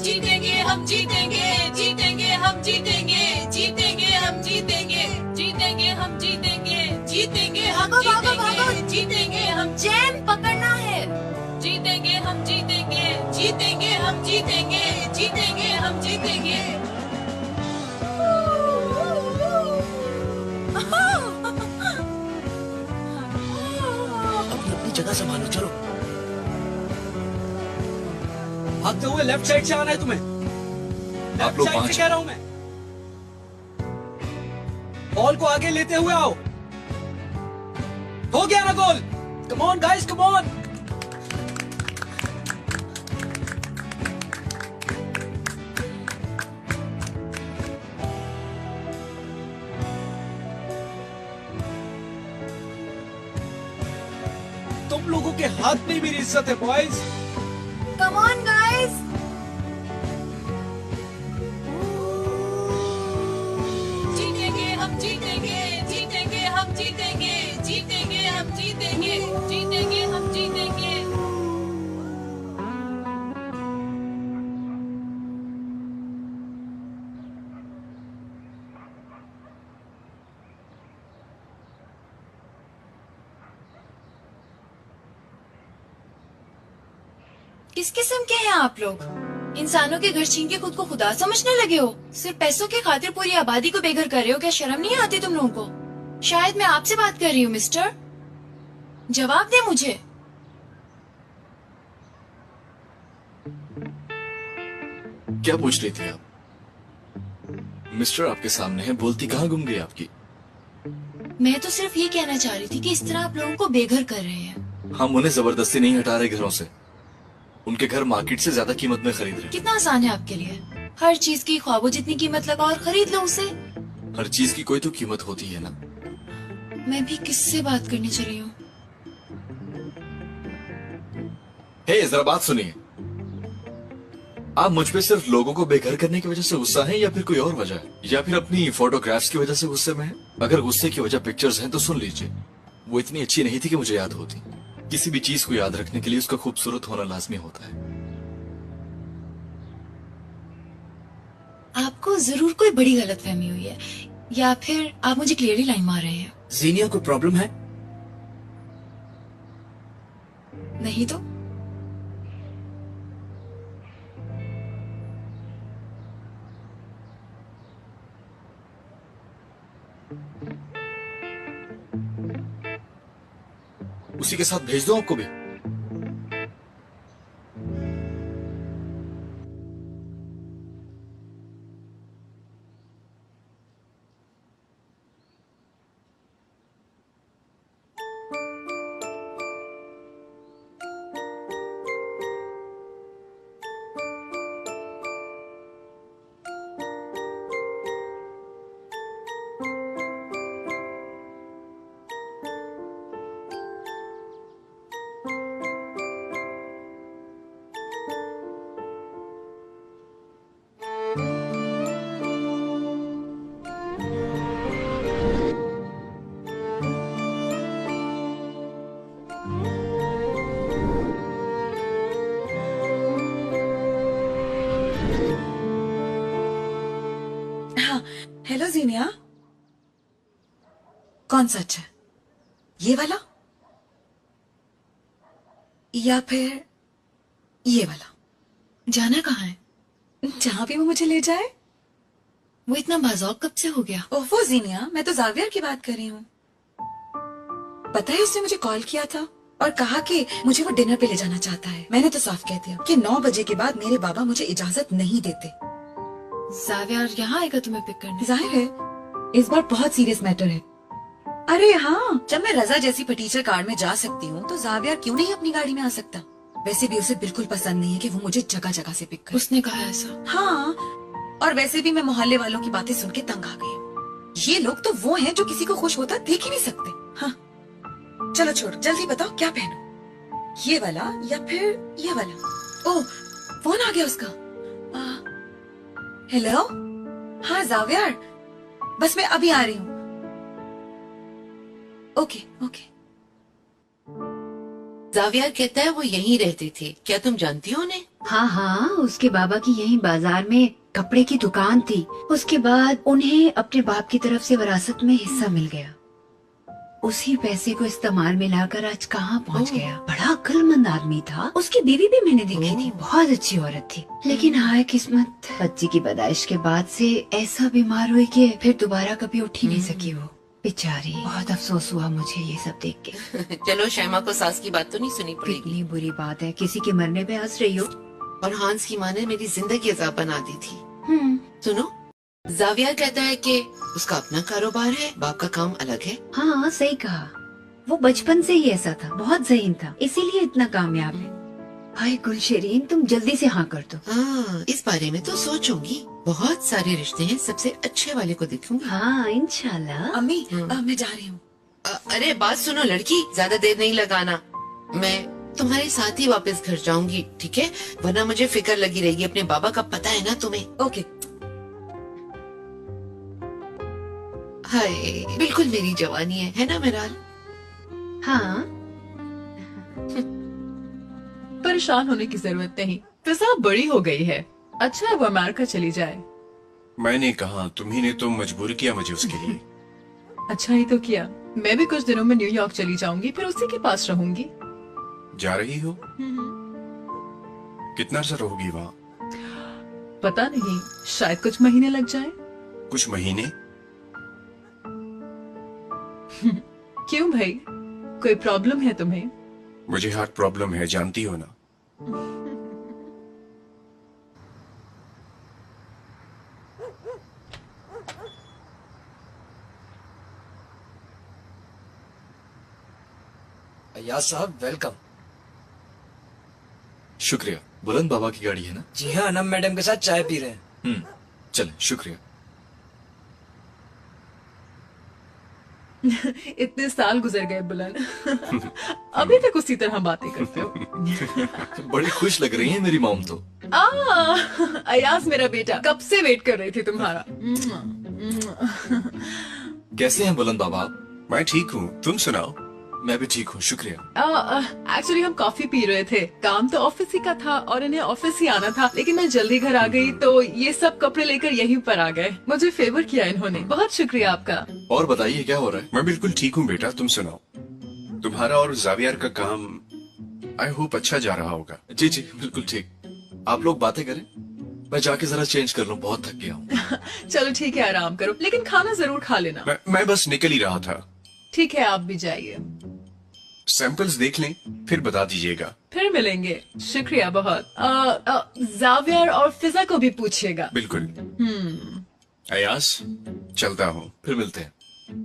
[SPEAKER 2] जीतेंगे हम जीतेंगे, जीतेंगे हम जीतेंगे, जीतेंगे हम जीतेंगे, जीतेंगे हम जीतेंगे, जीतेंगे हम जीतेंगे, जीतेंगे हम। चैन पकड़ना है। जीतेंगे हम जीतेंगे, जीतेंगे हम जीतेंगे, जीतेंगे हम।
[SPEAKER 9] हुए लेफ्ट साइड से आना है तुम्हें।
[SPEAKER 6] आप लोग
[SPEAKER 9] साइड से
[SPEAKER 6] पांच
[SPEAKER 9] कह रहा हूं मैं। बॉल को आगे लेते हुए आओ। हो गया ना goal. Come on guys, come on. तुम लोगों के हाथ में ही मेरी इज्जत है बॉयज।
[SPEAKER 2] Come on guys. जीतेंगे हम, जीतेंगे, जीतेंगे हम, जीतेंगे, जीतेंगे हम, जीतेंगे, जीतेंगे हम, जीतेंगे। किस किस्म के हैं आप लोग? इंसानों के घर छीन के खुद को खुदा समझने लगे हो? सिर्फ पैसों की खातिर पूरी आबादी को बेघर कर रहे हो? क्या शर्म नहीं आती तुम लोगों को? शायद मैं आपसे बात कर रही हूँ मिस्टर। जवाब दे मुझे।
[SPEAKER 6] क्या पूछ रही थी आप? मिस्टर आपके सामने है, बोलती कहाँ गुम गई आपकी?
[SPEAKER 1] मैं तो सिर्फ ये कहना चाह रही थी कि इस तरह आप लोगों को बेघर कर रहे हैं।
[SPEAKER 6] हम उन्हें जबरदस्ती नहीं हटा रहे घरों से। उनके घर मार्केट से ज्यादा कीमत में खरीद रहे।
[SPEAKER 1] कितना आसान है आपके लिए। हर चीज की ख्वाबों जितनी कीमत लगा और खरीद लो उसे।
[SPEAKER 6] हर चीज की कोई तो कीमत होती है ना।
[SPEAKER 1] मैं भी किससे बात करनी चली हूँ?
[SPEAKER 6] हे, जरा बात सुनिए। आप मुझ पे सिर्फ लोगों को बेघर करने की वजह से गुस्सा है या फिर कोई और वजह है? या फिर अपनी फोटोग्राफ्स की वजह से गुस्से में है? अगर गुस्से की वजह पिक्चर्स हैं तो सुन लीजिए, वो इतनी अच्छी नहीं थी कि मुझे याद होती। किसी भी चीज को याद रखने के लिए उसका खूबसूरत होना लाजमी होता है।
[SPEAKER 1] आपको जरूर कोई बड़ी गलतफहमी हुई है, या फिर आप मुझे क्लियरली लाइन मार रहे हैं।
[SPEAKER 9] जीनिया कोई प्रॉब्लम है?
[SPEAKER 1] नहीं तो
[SPEAKER 6] उसी के साथ भेज दो आपको भी।
[SPEAKER 8] हेलो जीनिया। कौन सा अच्छा है, ये वाला या फिर ये वाला?
[SPEAKER 1] जाना कहाँ है?
[SPEAKER 8] जहाँ भी वो मुझे ले जाए।
[SPEAKER 1] वो इतना बाज़ौक कब से हो गया?
[SPEAKER 8] ओफो जीनिया, मैं तो जावियर की बात कर रही हूँ। पता है उसने मुझे कॉल किया था और कहा कि मुझे वो डिनर पे ले जाना चाहता है। मैंने तो साफ कह दिया कि 9 बजे के बाद मेरे बाबा मुझे इजाजत नहीं देते।
[SPEAKER 1] जावियर यहाँ आएगा तुम्हें पिक करने?
[SPEAKER 8] जाहिर है, इस बार बहुत सीरियस मैटर है। अरे हाँ, जब मैं रजा जैसी पटीचर कार में जा सकती हूँ तो जावियर क्यों नहीं अपनी गाड़ी में आ सकता? वैसे भी उसे बिल्कुल पसंद नहीं है कि वो मुझे जगह जगह से पिक करे।
[SPEAKER 1] उसने कहा ऐसा?
[SPEAKER 8] हाँ, और वैसे भी मैं मोहल्ले वालों की बातें सुन के तंग आ गई हूँ। ये लोग तो वो हैं जो किसी को खुश होता देख ही नहीं सकते। हाँ, चलो छोड़, जल्दी बताओ क्या पहनूं? ये वाला या फिर ये वाला? ओह, फोन आ गया उसका। हेलो, हाँ जावियर, बस मैं अभी आ रही हूँ। Okay okay.
[SPEAKER 4] जावियर कहता है वो यहीं रहते थे, क्या तुम जानती हो उन्हें?
[SPEAKER 3] हाँ हाँ, उसके बाबा की यहीं बाजार में कपड़े की दुकान थी। उसके बाद उन्हें अपने बाप की तरफ से विरासत में हिस्सा मिल गया। उसी पैसे को इस्तेमाल में लाकर आज कहाँ पहुँच गया। बड़ा अक्लमंद आदमी था। उसकी बीवी भी मैंने देखी थी, बहुत अच्छी औरत थी। लेकिन हाय किस्मत, बच्ची की पैदाइश के बाद से ऐसा बीमार हुई कि फिर दोबारा कभी उठ ही नहीं सकी वो बेचारी। बहुत अफसोस हुआ मुझे ये सब देख के।
[SPEAKER 4] चलो शैमा को सास की बात तो नहीं सुनी पड़ेगी।
[SPEAKER 3] कितनी बुरी बात है, किसी के मरने पे हंस रही हो।
[SPEAKER 4] और हांस की माँ ने मेरी जिंदगी अजाब बना दी थी। सुनो, जावियर कहता है कि उसका अपना कारोबार है, बाप का काम अलग है।
[SPEAKER 3] हाँ सही कहा, वो बचपन से ही ऐसा था, बहुत ज़हीन था, इसीलिए इतना कामयाब है। हाय गुलशरीन, तुम जल्दी से हाँ कर दो।
[SPEAKER 4] हाँ, इस बारे में तो सोचूंगी। बहुत सारे रिश्ते हैं, सबसे अच्छे वाले को देखूंगी।
[SPEAKER 3] हाँ इंशाल्लाह।
[SPEAKER 8] अम्मी मैं जा रही हूँ।
[SPEAKER 4] अरे बात सुनो लड़की, ज्यादा देर नहीं लगाना। मैं तुम्हारे साथ ही वापस घर जाऊंगी, ठीक है? वरना मुझे फिक्र लगी रहेगी। अपने बाबा का पता है ना तुम्हें?
[SPEAKER 8] ओके।
[SPEAKER 4] हाय, बिल्कुल मेरी जवानी है ना मिराल?
[SPEAKER 3] हाँ।
[SPEAKER 15] परेशान होने की जरूरत नहीं, फिजा बड़ी हो गई है। अच्छा है वो अमेरिका चली जाए।
[SPEAKER 11] मैंने कहा, तुम्ही ने तो मजबूर किया मुझे उसके लिए।
[SPEAKER 15] अच्छा ही तो किया। मैं भी कुछ दिनों में न्यूयॉर्क चली जाऊंगी, फिर उसी के पास रहूंगी।
[SPEAKER 11] जा रही हो? कितना अर्सा रहोगी वहाँ?
[SPEAKER 15] पता नहीं, शायद कुछ महीने लग जाए।
[SPEAKER 11] कुछ महीने?
[SPEAKER 15] क्यों भाई, कोई प्रॉब्लम है तुम्हें?
[SPEAKER 11] मुझे हार्ट प्रॉब्लम है, जानती हो ना।
[SPEAKER 16] अय्याज साहब वेलकम।
[SPEAKER 6] शुक्रिया। बुलंद बाबा की गाड़ी है ना?
[SPEAKER 16] जी हाँ, अनम मैडम के साथ चाय पी रहे हैं।
[SPEAKER 6] चलें, शुक्रिया।
[SPEAKER 15] इतने साल गुजर गए बुलंद, अभी तक उसी तरह बातें करते हो।
[SPEAKER 6] बड़ी खुश लग रही है मेरी मॉम तो।
[SPEAKER 15] अयाज मेरा बेटा, कब से वेट कर रही थी तुम्हारा।
[SPEAKER 6] कैसे हैं बुलंद बाबा आप?
[SPEAKER 11] मैं ठीक हूँ, तुम सुनाओ।
[SPEAKER 6] मैं भी ठीक हूँ, शुक्रिया।
[SPEAKER 15] एक्चुअली हम कॉफी पी रहे थे, काम तो ऑफिस ही का था और इन्हें ऑफिस ही आना था, लेकिन मैं जल्दी घर आ गई तो ये सब कपड़े लेकर यहीं पर आ गए। मुझे फेवर किया इन्होंने, बहुत शुक्रिया आपका।
[SPEAKER 6] और बताइए क्या हो रहा है?
[SPEAKER 11] मैं बिल्कुल ठीक हूँ बेटा, तुम सुनाओ। तुम्हारा और जावियर का काम आई होप अच्छा जा रहा होगा।
[SPEAKER 6] जी जी बिल्कुल ठीक। आप लोग बातें करें, मैं जाके जरा चेंज कर लूँ, बहुत थक गया हूँ।
[SPEAKER 15] चलो ठीक है, आराम करो, लेकिन खाना जरूर खा लेना।
[SPEAKER 11] मैं बस निकल ही रहा था।
[SPEAKER 15] ठीक है, आप भी जाइए।
[SPEAKER 11] सैंपल्स देख लें, फिर बता दीजिएगा।
[SPEAKER 15] फिर मिलेंगे, शुक्रिया बहुत। जावियर और फिजा को भी पूछिएगा।
[SPEAKER 11] बिल्कुल। अयास, चलता हूँ,
[SPEAKER 6] फिर मिलते हैं।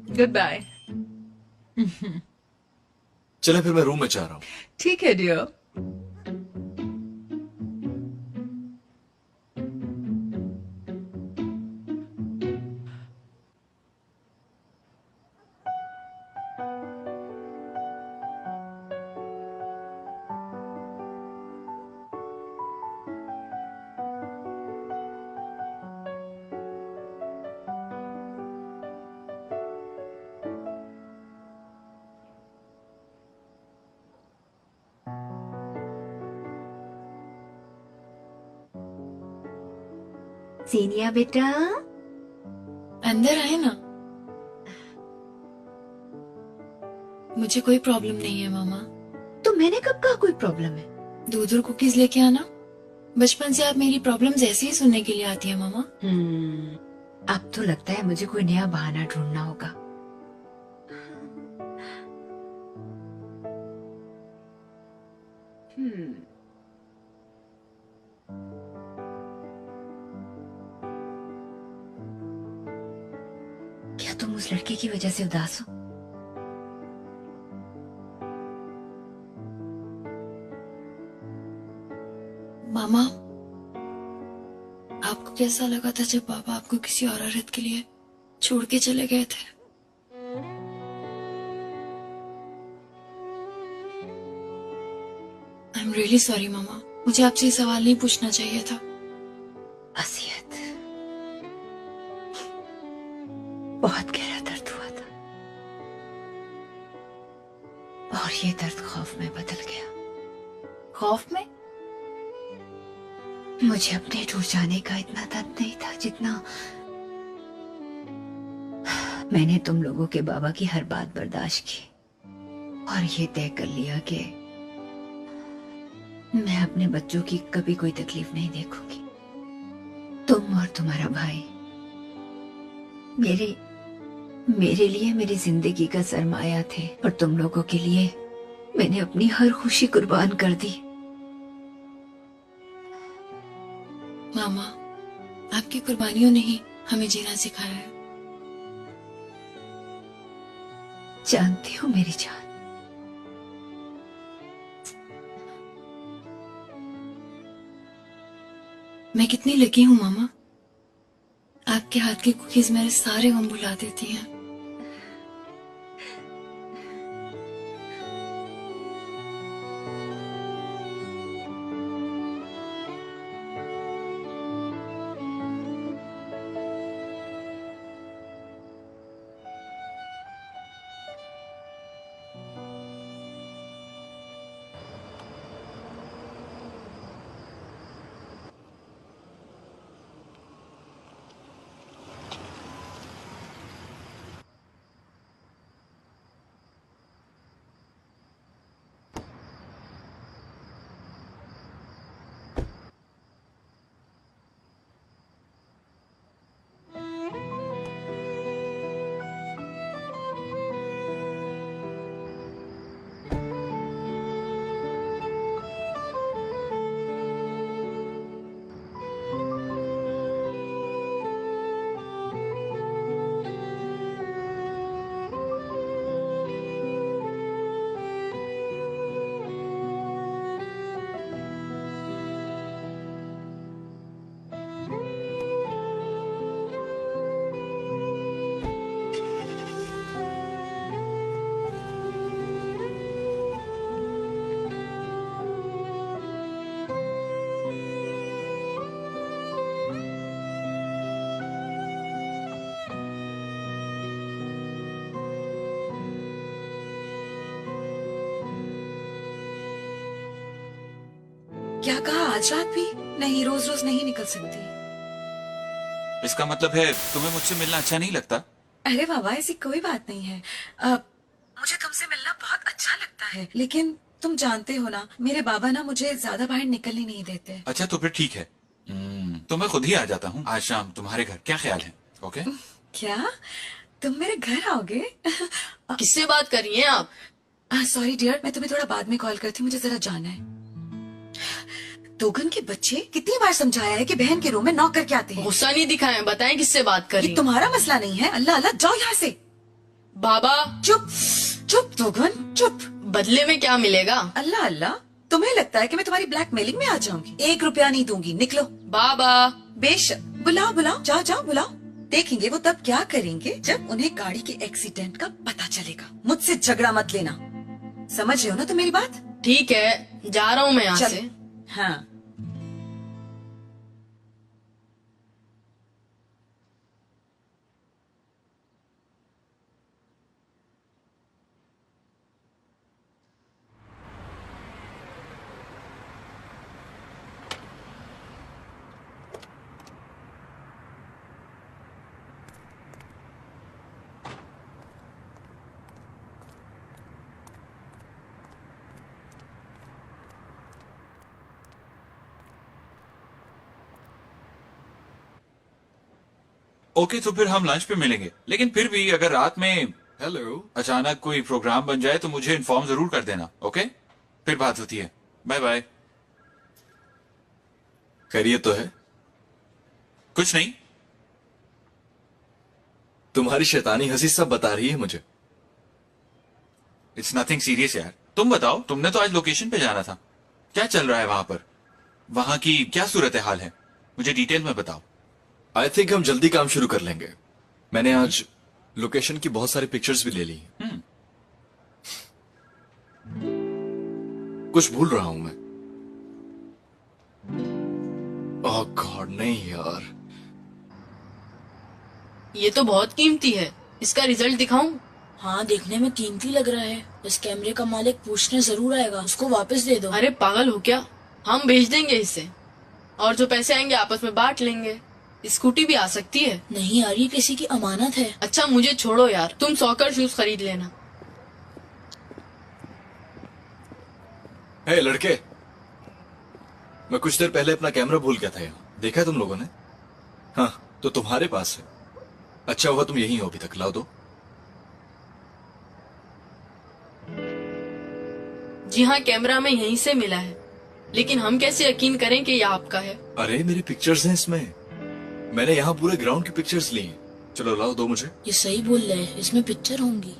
[SPEAKER 15] Good bye.
[SPEAKER 6] चले फिर, मैं रूम में जा रहा हूँ।
[SPEAKER 15] ठीक है डियर।
[SPEAKER 3] सीनिया बेटा,
[SPEAKER 2] अंदर आए ना। मुझे कोई प्रॉब्लम नहीं है मामा।
[SPEAKER 3] तो मैंने कब कहा कोई प्रॉब्लम है?
[SPEAKER 2] दूध और कुकीज लेके आना। बचपन से आप मेरी प्रॉब्लम्स ऐसे ही सुनने के लिए आती है मामा।
[SPEAKER 3] अब तो लगता है मुझे कोई नया बहाना ढूंढना होगा। क्या तुम उस लड़के की वजह से उदास हो?
[SPEAKER 2] मामा, आपको कैसा लगा था जब पापा आपको किसी और औरत के लिए छोड़ के चले गए थे? आई एम रियली सॉरी मामा, मुझे आपसे ये सवाल नहीं पूछना चाहिए था।
[SPEAKER 3] असियत, बहुत गहरा दर्द हुआ था और ये दर्द खौफ में बदल गया।
[SPEAKER 2] खौफ में?
[SPEAKER 3] मुझे अपने टूट जाने का इतना दर्द नहीं था जितना मैंने तुम लोगों के बाबा की हर बात बर्दाश्त की और ये तय कर लिया कि मैं अपने बच्चों की कभी कोई तकलीफ नहीं देखूंगी। तुम और तुम्हारा भाई मेरे लिए मेरी जिंदगी का सरमाया थे और तुम लोगों के लिए मैंने अपनी हर खुशी कुर्बान कर दी।
[SPEAKER 2] मामा, आपकी कुर्बानियों ने ही हमें जीना सिखाया है।
[SPEAKER 3] जानती हूँ मेरी जान।
[SPEAKER 2] मैं कितनी लकी हूँ मामा, आपके हाथ की कुकीज मेरे सारे गम भुला देती हैं।
[SPEAKER 8] क्या कहा? आज रात भी? नहीं, रोज रोज नहीं निकल सकती।
[SPEAKER 10] इसका मतलब है तुम्हें मुझसे मिलना अच्छा नहीं लगता?
[SPEAKER 8] अरे बाबा, ऐसी कोई बात नहीं है। मुझे तुमसे मिलना बहुत अच्छा लगता है, लेकिन तुम जानते हो ना, मेरे बाबा ना मुझे ज्यादा बाहर निकलने नहीं देते।
[SPEAKER 10] अच्छा तो फिर ठीक है, तो मैं खुद ही आ जाता हूँ आज शाम तुम्हारे घर। क्या ख्याल है? ओके?
[SPEAKER 8] क्या तुम मेरे घर आओगे?
[SPEAKER 2] किससे बात कर रही हैं आप?
[SPEAKER 8] सॉरी डियर, मैं तुम्हें थोड़ा बाद में कॉल करती हूँ, मुझे जरा जाना है। दोगन के बच्चे, कितनी बार समझाया है कि बहन के रूम में नॉक करके आते हैं।
[SPEAKER 2] गुस्सा नहीं दिखाएं, बताएं किससे बात कर रही हैं?
[SPEAKER 8] तुम्हारा मसला नहीं है। अल्लाह अल्लाह, जाओ यहाँ से।
[SPEAKER 2] बाबा
[SPEAKER 8] चुप चुप दोगन चुप।
[SPEAKER 2] बदले में क्या मिलेगा?
[SPEAKER 8] अल्लाह अल्लाह, तुम्हें लगता है कि मैं तुम्हारी ब्लैकमेलिंग में आ जाऊंगी? 1 रुपया नहीं दूंगी, निकलो।
[SPEAKER 2] बाबा
[SPEAKER 8] बेशक, बुलाओ बुलाओ, जाओ जाओ बुलाओ। देखेंगे वो तब क्या करेंगे जब उन्हें गाड़ी के एक्सीडेंट का पता चलेगा। मुझसे झगड़ा मत लेना, समझ रहे हो ना तुम मेरी बात?
[SPEAKER 2] ठीक है, जा रहा हूँ मैं यहाँ से।
[SPEAKER 8] हाँ।
[SPEAKER 10] ओके, तो फिर हम लंच पे मिलेंगे, लेकिन फिर भी अगर रात में
[SPEAKER 11] हेलो
[SPEAKER 10] अचानक कोई प्रोग्राम बन जाए तो मुझे इन्फॉर्म जरूर कर देना। ओके, फिर बात होती है। Bye bye.
[SPEAKER 6] खैरियत तो है?
[SPEAKER 10] कुछ नहीं।
[SPEAKER 6] तुम्हारी शैतानी हंसी सब बता रही है मुझे।
[SPEAKER 10] इट्स नथिंग सीरियस यार। तुम बताओ, तुमने तो आज लोकेशन पे जाना था, क्या चल रहा है वहां पर? वहां की क्या सूरत हाल है, मुझे डिटेल में बताओ।
[SPEAKER 6] आई थिंक हम जल्दी काम शुरू कर लेंगे। मैंने आज लोकेशन की बहुत सारी पिक्चर्स भी ले ली। कुछ भूल रहा हूं मैं। ओह गॉड, नहीं यार।
[SPEAKER 2] ये तो बहुत कीमती है, इसका रिजल्ट दिखाऊं?
[SPEAKER 17] हाँ, देखने में कीमती लग रहा है। इस कैमरे का मालिक पूछने जरूर आएगा, उसको वापस दे दो।
[SPEAKER 2] अरे पागल हो क्या, हम भेज देंगे इसे, और जो पैसे आएंगे आपस में बांट लेंगे। स्कूटी भी आ सकती है।
[SPEAKER 17] नहीं यार, ये किसी की अमानत है।
[SPEAKER 2] अच्छा मुझे छोड़ो यार, तुम सॉकर शूज खरीद लेना।
[SPEAKER 6] हे लड़के, मैं कुछ देर पहले अपना कैमरा भूल गया था यहाँ। देखा है तुम लोगों ने? हाँ, तो तुम्हारे पास है। अच्छा हुआ तुम यहीं हो अभी तक, लाओ दो।
[SPEAKER 2] जी हाँ, कैमरा में यहीं से मिला है।
[SPEAKER 17] लेकिन हम कैसे यकीन करें कि ये आपका है?
[SPEAKER 6] अरे मेरी पिक्चर्स हैं इसमें, मैंने यहाँ पूरे ग्राउंड की पिक्चर्स ली हैं। चलो लाओ दो मुझे।
[SPEAKER 17] ये सही बोल रहे हैं, इसमें पिक्चर होंगी।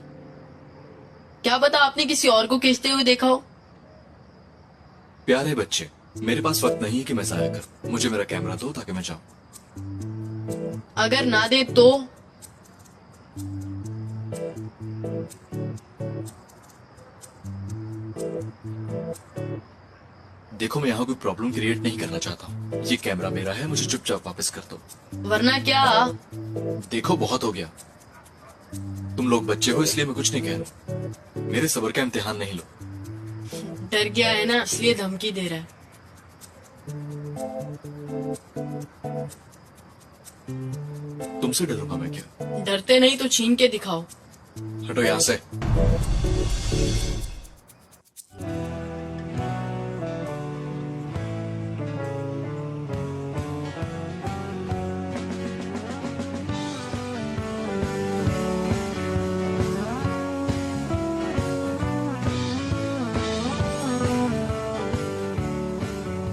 [SPEAKER 17] क्या पता आपने किसी और को खींचते हुए देखा हो।
[SPEAKER 6] प्यारे बच्चे, मेरे पास वक्त नहीं है कि मैं जाया करूं। मुझे मेरा कैमरा दो ताकि मैं जाऊं।
[SPEAKER 17] अगर ना दे तो?
[SPEAKER 6] देखो मैं यहाँ कोई प्रॉब्लम क्रिएट नहीं करना चाहता हूँ। ये कैमरा मेरा है, मुझे चुपचाप वापस कर दो।
[SPEAKER 17] वरना क्या?
[SPEAKER 6] देखो बहुत हो गया, तुम लोग बच्चे हो इसलिए मैं कुछ नहीं कह रहा। मेरे सब्र का इम्तिहान नहीं लो।
[SPEAKER 17] डर गया है ना, इसलिए धमकी दे रहा है।
[SPEAKER 6] तुमसे डरूंगा मैं क्या?
[SPEAKER 17] डरते नहीं तो छीन के दिखाओ।
[SPEAKER 6] हटो यहाँ से।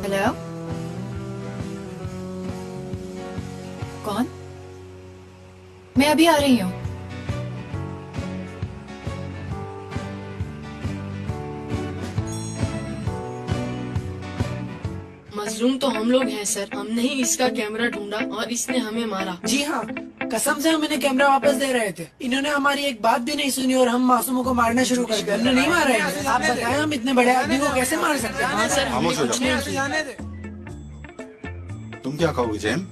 [SPEAKER 2] हेलो, कौन? मैं अभी आ रही हूँ।
[SPEAKER 17] मजलूम तो हम लोग हैं सर, हमने ही इसका कैमरा ढूंढा और इसने हमें मारा।
[SPEAKER 16] जी हाँ, कसम से हम इन्हें कैमरा वापस दे रहे थे। इन्होंने हमारी एक बात भी नहीं सुनी और हम मासूमों को मारना शुरू कर दिया। हमने नहीं मारा है। आप बताएं हम इतने बड़े आदमी को कैसे मार सकते हैं?
[SPEAKER 17] हाँ सर, हमने कुछ नहीं किया।
[SPEAKER 18] तुम क्या कहोगे जैम?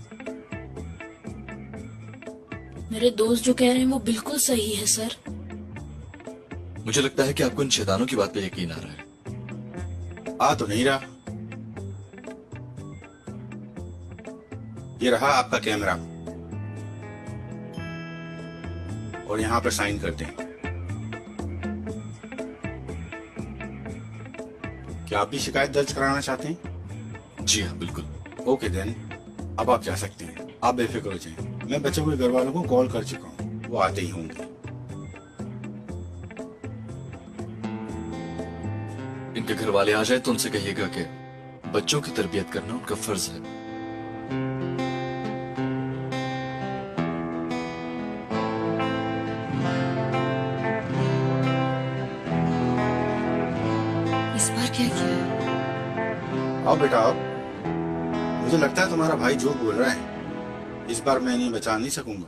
[SPEAKER 17] मेरे दोस्त जो कह रहे हैं वो बिल्कुल सही है सर।
[SPEAKER 6] मुझे लगता है कि आपको इन शैतानों की बात पे यकीन आ रहा है।
[SPEAKER 18] आ तो नहीं रहा। ये रहा आपका कैमरा और यहाँ पर साइन करते हैं। क्या आप भी शिकायत दर्ज कराना चाहते हैं?
[SPEAKER 6] जी हाँ बिल्कुल।
[SPEAKER 18] ओके देन, अब आप जा सकते हैं। आप बेफिक्र हो जाएं। मैं बच्चों के घर वालों को कॉल कर चुका हूँ, वो आते ही होंगे।
[SPEAKER 6] इनके घर वाले आ जाए तो उनसे कहिएगा कि बच्चों की तरबियत करना उनका फर्ज है।
[SPEAKER 2] इस बार क्या किया?
[SPEAKER 18] आओ बेटा आओ। मुझे लगता है तुम्हारा भाई जो बोल रहा है, इस बार मैं इन्हें बचा नहीं सकूंगा।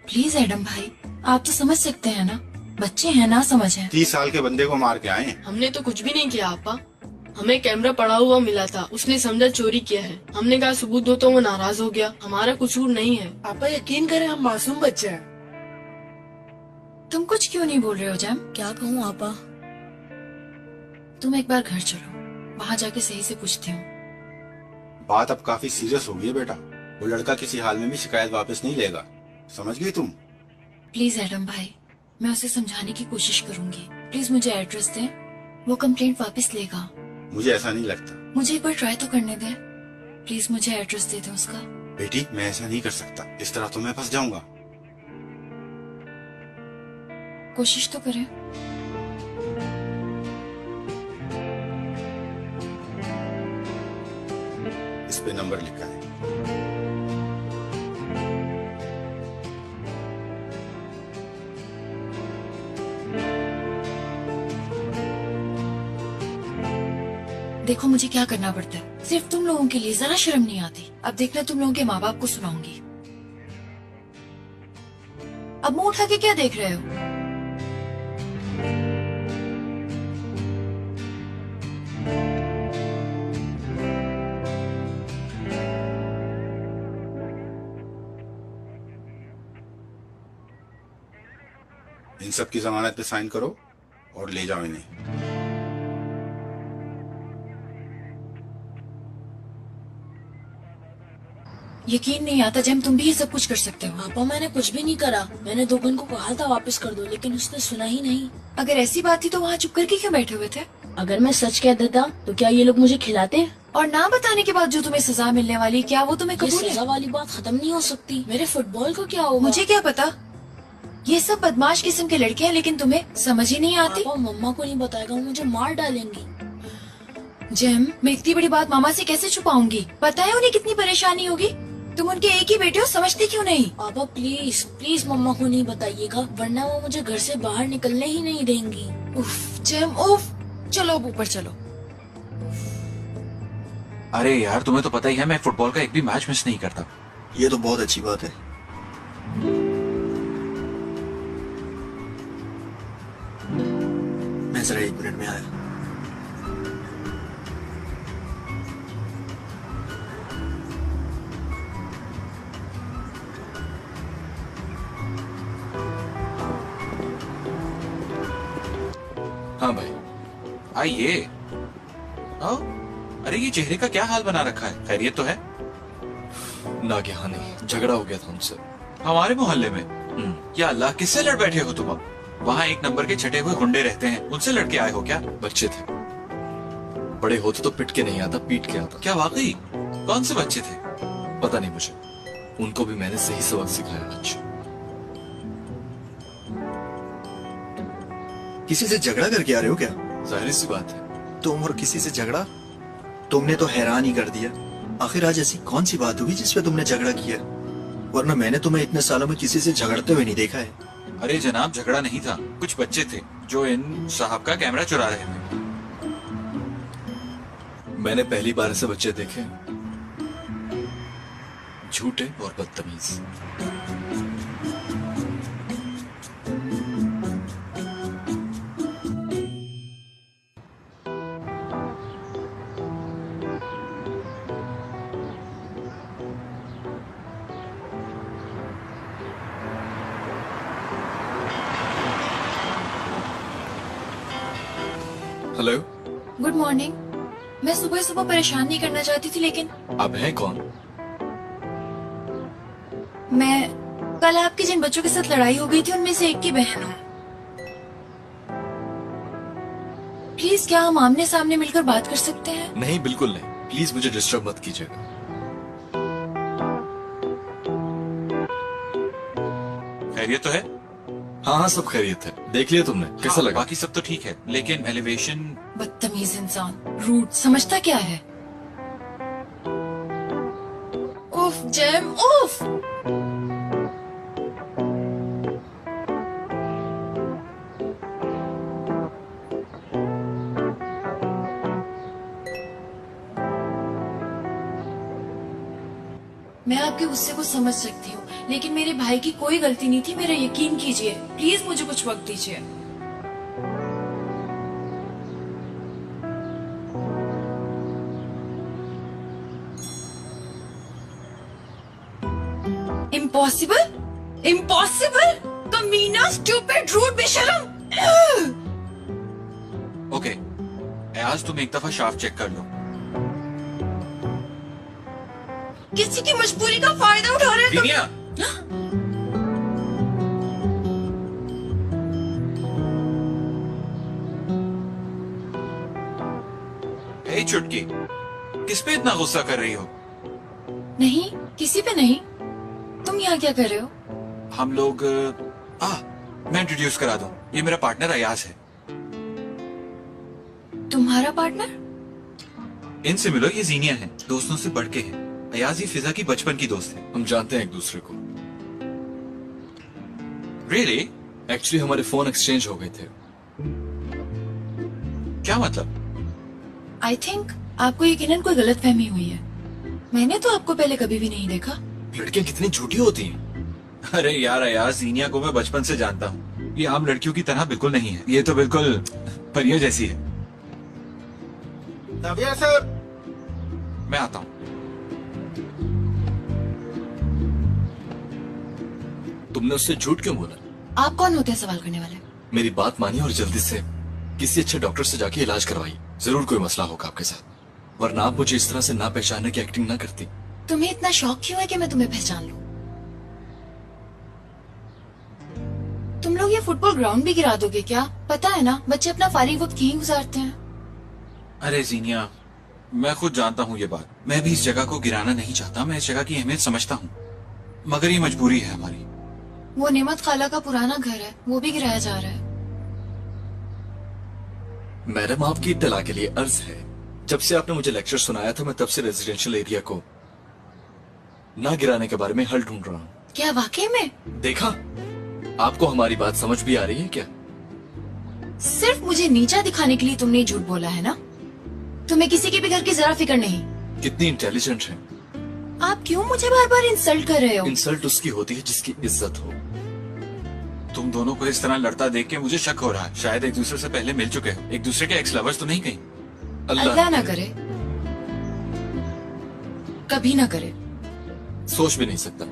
[SPEAKER 2] प्लीज एडम भाई, आप तो समझ सकते हैं ना, बच्चे हैं ना समझ है।
[SPEAKER 18] 30 साल के बंदे को मार के आए हैं।
[SPEAKER 17] हमने तो कुछ भी नहीं किया आपा। हमें कैमरा पड़ा हुआ मिला था, उसने समझा चोरी किया है। हमने कहा सबूत दो तो वो नाराज हो गया। हमारा कसूर नहीं है।
[SPEAKER 16] आपा यकीन करें, हम मासूम बच्चे हैं।
[SPEAKER 2] तुम कुछ क्यों नहीं बोल रहे हो जैम?
[SPEAKER 17] क्या कहूँ आपा?
[SPEAKER 2] तुम एक बार घर चलो, वहाँ जाके सही से पूछती हूँ।
[SPEAKER 18] बात अब काफी सीरियस हो गई है बेटा। वो लड़का किसी हाल में भी शिकायत वापस नहीं लेगा, समझ गई तुम?
[SPEAKER 2] प्लीज एडम भाई, मैं उसे समझाने की कोशिश करूंगी। प्लीज मुझे एड्रेस दे, वो कंप्लेंट वापस लेगा।
[SPEAKER 18] मुझे ऐसा नहीं लगता।
[SPEAKER 2] मुझे एक बार ट्राई तो करने दे। प्लीज मुझे एड्रेस दे दे उसका।
[SPEAKER 18] बेटी मैं ऐसा नहीं कर सकता, इस तरह तो मैं फंस जाऊंगा।
[SPEAKER 2] कोशिश तो करें।
[SPEAKER 18] इस पे नंबर लिखा है।
[SPEAKER 2] देखो मुझे क्या करना पड़ता है, सिर्फ तुम लोगों के लिए। जरा शर्म नहीं आती? अब देखना तुम लोगों के माँ बाप को सुनाऊंगी। अब मुंह उठा के क्या देख रहे हो?
[SPEAKER 18] इन सब की जमानत पे साइन करो और ले जाओ इन्हें।
[SPEAKER 2] यकीन नहीं आता जैम, तुम भी ये सब कुछ कर सकते हो।
[SPEAKER 17] पापा मैंने कुछ भी नहीं करा। मैंने दुकान को कहा था वापस कर दो, लेकिन उसने सुना ही नहीं।
[SPEAKER 2] अगर ऐसी बात थी तो वहाँ चुप करके क्यों बैठे हुए थे?
[SPEAKER 17] अगर मैं सच कह देता तो क्या ये लोग मुझे खिलाते?
[SPEAKER 2] और ना बताने के बाद जो तुम्हें सजा मिलने वाली, क्या वो तुम्हें
[SPEAKER 17] ये
[SPEAKER 2] कबूल है?
[SPEAKER 17] सजा वाली बात खत्म नहीं हो सकती। मेरे फुटबॉल का क्या होगा?
[SPEAKER 2] मुझे क्या पता। ये सब बदमाश किस्म के लड़के हैं, लेकिन तुम्हें समझ ही नहीं आती।
[SPEAKER 17] पापा मम्मा को नहीं बताएगा, वो मुझे मार डालेंगी।
[SPEAKER 2] जेम, मैं इतनी बड़ी बात मामा से कैसे छुपाऊंगी? पता है उन्हें कितनी परेशानी होगी? तुम उनके एक ही बेटे हो, समझती क्यों नहीं?
[SPEAKER 19] पापा प्लीज प्लीज मम्मा को नहीं बताइएगा, वरना वो मुझे घर से बाहर निकलने ही नहीं देंगी।
[SPEAKER 2] उफ जेम उफ, चलो अब ऊपर चलो।
[SPEAKER 10] अरे यार तुम्हें तो पता ही है मैं फुटबॉल का एक भी मैच मिस नहीं करता।
[SPEAKER 13] ये तो बहुत अच्छी बात है। मैं जरा 1 मिनट में आया।
[SPEAKER 6] हाँ भाई
[SPEAKER 10] आइए। आओ। अरे ये चेहरे का क्या हाल बना रखा है, खैरियत तो है?
[SPEAKER 6] नागहानी झगड़ा हो गया था उनसे।
[SPEAKER 10] हमारे मोहल्ले में? या अल्लाह, किससे लड़ बैठे हो तुम अब? वहाँ 1 नंबर के छठे हुए गुंडे रहते हैं, उनसे लड़के आए हो क्या?
[SPEAKER 6] बच्चे थे, बड़े होते तो पिट के नहीं आता, पीट के आता।
[SPEAKER 10] क्या वाकई? कौन से बच्चे थे?
[SPEAKER 6] पता नहीं मुझे, उनको भी मैंने सही सबक सिखाया आज।
[SPEAKER 13] किसी से झगड़ा करके आ रहे हो क्या?
[SPEAKER 6] जाहिर सी बात है।
[SPEAKER 13] तुम और किसी से झगड़ा? तुमने तो हैरान ही कर दिया। आखिर आज ऐसी कौन सी बात हुई जिसपे तुमने झगड़ा किया? वरना मैंने तुम्हें इतने सालों में किसी से झगड़ते हुए नहीं देखा है।
[SPEAKER 10] अरे जनाब, झगड़ा नहीं था, कुछ बच्चे थे जो इन साहब का कैमरा चुरा रहे थे।
[SPEAKER 6] मैंने पहली बार ऐसे बच्चे देखे, झूठे और बदतमीज। Hello,
[SPEAKER 2] good morning. मैं सुबह सुबह परेशान नहीं करना चाहती थी, लेकिन
[SPEAKER 6] अब है कौन?
[SPEAKER 2] मैं कल आपके जिन बच्चों के साथ लड़ाई हो गई थी उनमें से एक की बहन हूँ। प्लीज क्या हम आमने सामने मिलकर बात कर सकते हैं?
[SPEAKER 6] नहीं, बिल्कुल नहीं। प्लीज मुझे डिस्टर्ब मत कीजिएगा।
[SPEAKER 10] खैरियत तो है?
[SPEAKER 6] हाँ हाँ, सब खैरियत है। देख लिया तुमने? कैसा लगा?
[SPEAKER 10] बाकी सब तो ठीक है, लेकिन एलिवेशन।
[SPEAKER 2] बदतमीज इंसान, रूट, समझता क्या है? उफ जेम उफ। मैं आपके गुस्से को समझ सकती हूँ, लेकिन मेरे भाई की कोई गलती नहीं थी, मेरा यकीन कीजिए। प्लीज मुझे कुछ वक्त दीजिए। इम्पॉसिबल, इम्पॉसिबल, कमीना, स्टूपिड, रूड, बेशरम।
[SPEAKER 10] ओके, आज तुम एक दफा शाफ्ट चेक कर लो।
[SPEAKER 2] किसी की मजबूरी का फायदा उठा रहे हैं
[SPEAKER 10] दीनिया। हे चुटकी, किस पे इतना गुस्सा कर रही हो?
[SPEAKER 2] नहीं, किसी पे नहीं। तुम यहाँ क्या कर रहे हो?
[SPEAKER 10] हम लोग मैं इंट्रोड्यूस करा दूं, ये मेरा पार्टनर अयाज है।
[SPEAKER 2] तुम्हारा पार्टनर?
[SPEAKER 10] इनसे मिलो, ये जीनिया है, दोस्तों से बढ़ के है। अयाज ही फिजा की बचपन की दोस्त है।
[SPEAKER 6] हम जानते हैं एक दूसरे को।
[SPEAKER 10] Really?
[SPEAKER 6] एक्चुअली हमारे फोन एक्सचेंज हो गए थे।
[SPEAKER 10] क्या मतलब?
[SPEAKER 2] आई थिंक आपको यकीनन कोई गलतफहमी हुई है। मैंने तो आपको पहले कभी भी नहीं देखा।
[SPEAKER 6] लड़कियां कितनी झूठी होती हैं।
[SPEAKER 10] अरे यार अयाज, जीनिया को मैं बचपन से जानता हूँ। ये आम लड़कियों की तरह बिल्कुल नहीं है, ये तो बिल्कुल परियों जैसी है।
[SPEAKER 18] सर,
[SPEAKER 10] मैं आता हूँ।
[SPEAKER 6] तुमने उससे झूठ क्यों बोला?
[SPEAKER 2] आप कौन होते हैं सवाल करने वाले?
[SPEAKER 6] मेरी बात मानिए और जल्दी से किसी अच्छे डॉक्टर से जाके इलाज करवाइए। जरूर कोई मसला होगा आपके साथ, वरना आप मुझे इस तरह से ना पहचानने की एक्टिंग ना करती।
[SPEAKER 2] तुम्हें इतना शौक क्यों है कि मैं तुम्हें पहचान लूं? तुम लोग ये फुटबॉल ग्राउंड भी गिरा दोगे क्या? पता है ना, बच्चे अपना फारिग वक्त यहीं गुजारते हैं।
[SPEAKER 10] अरे जीनिया, मैं खुद जानता हूँ ये बात। मैं भी इस जगह को गिराना नहीं चाहता, मैं इस जगह की अहमियत समझता हूँ, मगर ये मजबूरी है हमारी।
[SPEAKER 2] वो नेमत खाला का पुराना घर है, वो भी गिराया जा रहा है।
[SPEAKER 6] मैडम, आपकी इत्तला के लिए अर्ज है जब से आपने मुझे लेक्चर सुनाया था, मैं तब से रेजिडेंशियल एरिया को ना गिराने के बारे में हल ढूंढ रहा हूँ।
[SPEAKER 2] क्या वाकई में?
[SPEAKER 6] देखा, आपको हमारी बात समझ भी आ रही है क्या?
[SPEAKER 2] सिर्फ मुझे नीचा दिखाने के लिए तुमने झूठ बोला है ना? तुम्हें किसी के भी घर की जरा फिक्र नहीं।
[SPEAKER 6] कितनी इंटेलिजेंट है
[SPEAKER 2] आप क्यों मुझे बार बार इंसल्ट कर रहे हो?
[SPEAKER 6] इंसल्ट उसकी होती है जिसकी इज्जत हो।
[SPEAKER 10] तुम दोनों को इस तरह लड़ता देख के मुझे शक हो रहा है। शायद एक दूसरे से पहले मिल चुके हो। एक दूसरे के एक्स लवर्स तो नहीं कहीं?
[SPEAKER 2] अल्लाह ना करे, कभी ना करे।
[SPEAKER 6] सोच भी नहीं सकता।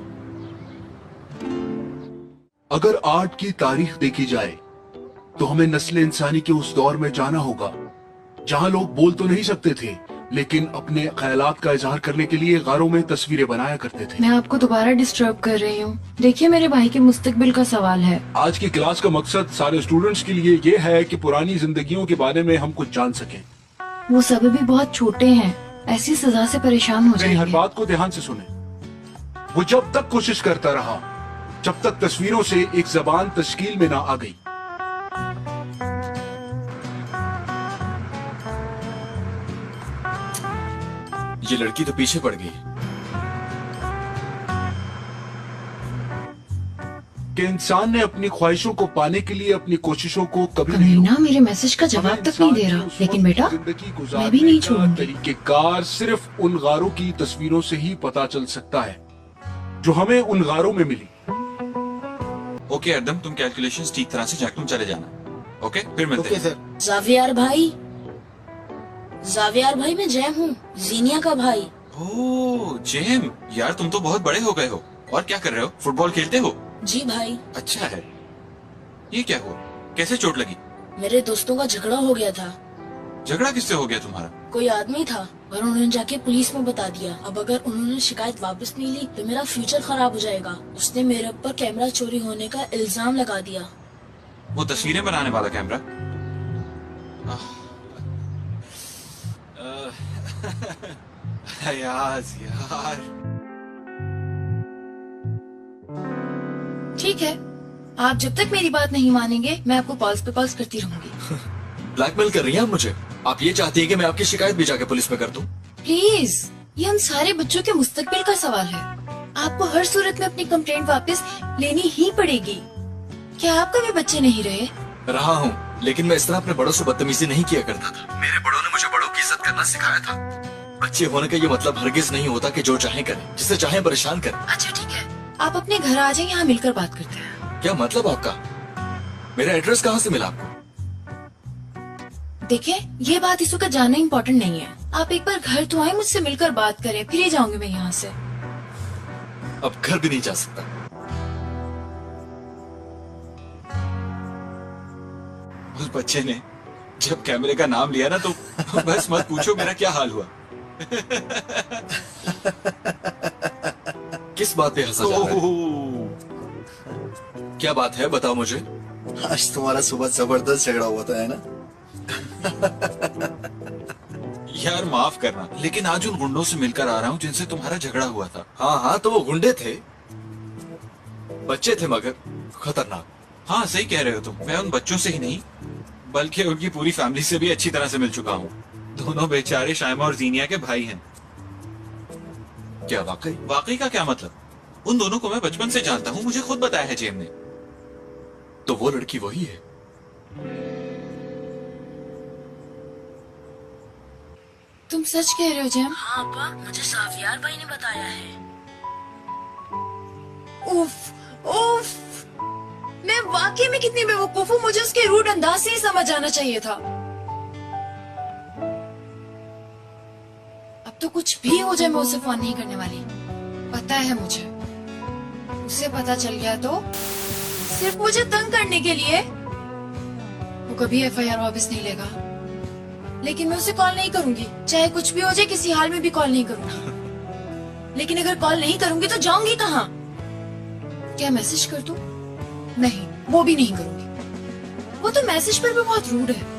[SPEAKER 11] अगर आर्ट की तारीख देखी जाए तो हमें नस्ल इंसानी के उस दौर में जाना होगा जहां लोग बोल तो नहीं सकते थे, लेकिन अपने ख्यालात का इजहार करने के लिए गारों में तस्वीरें बनाया करते थे।
[SPEAKER 1] मैं आपको दोबारा डिस्टर्ब कर रही हूँ। देखिए, मेरे भाई के मुस्तकबिल का सवाल है।
[SPEAKER 11] आज की क्लास का मकसद सारे स्टूडेंट्स के लिए ये है कि पुरानी जिंदगियों के बारे में हम कुछ जान सकें।
[SPEAKER 1] वो सब भी बहुत छोटे हैं, ऐसी सजा से परेशान हो
[SPEAKER 11] मेरी हर
[SPEAKER 1] जाएंगे।
[SPEAKER 11] बात को ध्यान से सुने। वो जब तक कोशिश करता रहा जब तक तस्वीरों से एक जबान तश्कील में ना आ गई।
[SPEAKER 6] ये लड़की तो पीछे पड़ गई
[SPEAKER 11] कि इंसान ने अपनी ख्वाहिशों को पाने के लिए अपनी कोशिशों को कभी नहीं
[SPEAKER 1] कमीना मेरे मैसेज का जवाब तक नहीं दे रहा। लेकिन बेटा, मैं भी नहीं छोड़ूंगी।
[SPEAKER 11] तरीकेकार सिर्फ उन गारों की तस्वीरों से ही पता चल सकता है जो हमें उन गारों में मिली।
[SPEAKER 10] ओके अर्दम, तुम कैलकुलेशंस ठीक तरह से तुम चले जाना। ओके, फिर मिलते हैं।
[SPEAKER 19] जावियार भाई, जावियार भाई मैं जैम हूँ, जीनिया का भाई।
[SPEAKER 10] ओह जेम, यार तुम तो बहुत बड़े हो गए हो। और क्या कर रहे हो? फुटबॉल खेलते हो?
[SPEAKER 19] जी भाई।
[SPEAKER 10] अच्छा है। ये क्या हुआ? कैसे चोट लगी?
[SPEAKER 19] मेरे दोस्तों का झगड़ा हो गया था।
[SPEAKER 10] झगड़ा किससे हो गया तुम्हारा?
[SPEAKER 19] कोई आदमी था और उन्होंने जाके पुलिस में बता दिया। अब अगर उन्होंने शिकायत वापस नहीं ली तो मेरा फ्यूचर खराब हो जाएगा। उसने मेरे ऊपर कैमरा चोरी होने का इल्जाम लगा दिया।
[SPEAKER 10] वो तस्वीरें बनाने वाला कैमरा? यार
[SPEAKER 2] ठीक है, आप जब तक मेरी बात नहीं मानेंगे मैं आपको कॉल्स पे कॉल्स करती रहूंगी।
[SPEAKER 6] ब्लैकमेल कर रही हैं आप मुझे? आप ये चाहती हैं कि मैं आपकी शिकायत भी जाके पुलिस में कर दूं?
[SPEAKER 2] प्लीज, ये हम सारे बच्चों के मुस्तकबिल का सवाल है। आपको हर सूरत में अपनी कंप्लेंट वापस लेनी ही पड़ेगी। क्या आप कभी बच्चे नहीं रहे?
[SPEAKER 6] रहा हूँ, लेकिन मैं इस तरह अपने बड़ों से बदतमीजी नहीं किया करता था। मेरे बड़ों ने मुझे बड़ों की इज्जत करना सिखाया था। बच्चे होने का ये मतलब हरगिज नहीं होता कि जो चाहे करें, जिसे चाहे परेशान करें।
[SPEAKER 2] अच्छा ठीक है, आप अपने घर आ जाए, यहाँ मिलकर बात करते हैं।
[SPEAKER 6] क्या मतलब आपका? मेरा एड्रेस कहाँ से मिला आपको?
[SPEAKER 2] देखिए, ये बात इस वक्त जानना इम्पोर्टेंट नहीं है। आप एक बार घर तो आए, मुझसे मिलकर बात करें, फिर ही जाऊंगी मैं यहाँ से।
[SPEAKER 6] अब घर भी नहीं जा सकता।
[SPEAKER 10] उस बच्चे ने जब कैमरे का नाम लिया ना तो बस मत पूछो मेरा क्या हाल हुआ।
[SPEAKER 6] किस बात पे हंसा जा रहा है? क्या बात है, बताओ मुझे।
[SPEAKER 13] आज तुम्हारा सुबह जबरदस्त झगड़ा हुआ था, है ना?
[SPEAKER 10] यार माफ करना, लेकिन आज उन गुंडों से मिलकर आ रहा हूँ जिनसे तुम्हारा झगड़ा हुआ था।
[SPEAKER 6] हाँ हाँ, तो वो गुंडे थे, बच्चे थे मगर खतरनाक।
[SPEAKER 10] हाँ सही कह रहे हो तुम। मैं उन बच्चों से ही नहीं बल्कि उनकी पूरी फैमिली से भी अच्छी तरह से मिल चुका हूँ। दोनों बेचारे शाइमा और जीनिया के भाई हैं।
[SPEAKER 6] क्या वाकई?
[SPEAKER 10] वाकई का क्या मतलब? उन दोनों को मैं बचपन से जानता हूँ, मुझे खुद बताया है जेम ने।
[SPEAKER 6] तो वो लड़की वही है?
[SPEAKER 2] तुम सच कह रहे हो जेम?
[SPEAKER 19] हाँ अब्बा, मुझे सावियार भाई ने बताया है।
[SPEAKER 2] उफ उफ, मैं वाकई में कितनी बेवकूफ हूँ। मुझे उसके रूड अंदाज से ही समझ आना चाहिए था। अब तो कुछ भी हो जाए मैं उसे फोन नहीं करने वाली। पता है मुझे, उसे पता चल गया तो सिर्फ मुझे तंग करने के लिए वो कभी एफआईआर वापस नहीं लेगा। लेकिन मैं उसे कॉल नहीं करूंगी, चाहे कुछ भी हो जाए, किसी हाल में भी कॉल नहीं करूंगी। लेकिन अगर कॉल नहीं करूंगी तो जाऊंगी कहाँ? क्या मैसेज कर दूं? नहीं, वो भी नहीं करूंगी। वो तो मैसेज पर भी बहुत रूड है।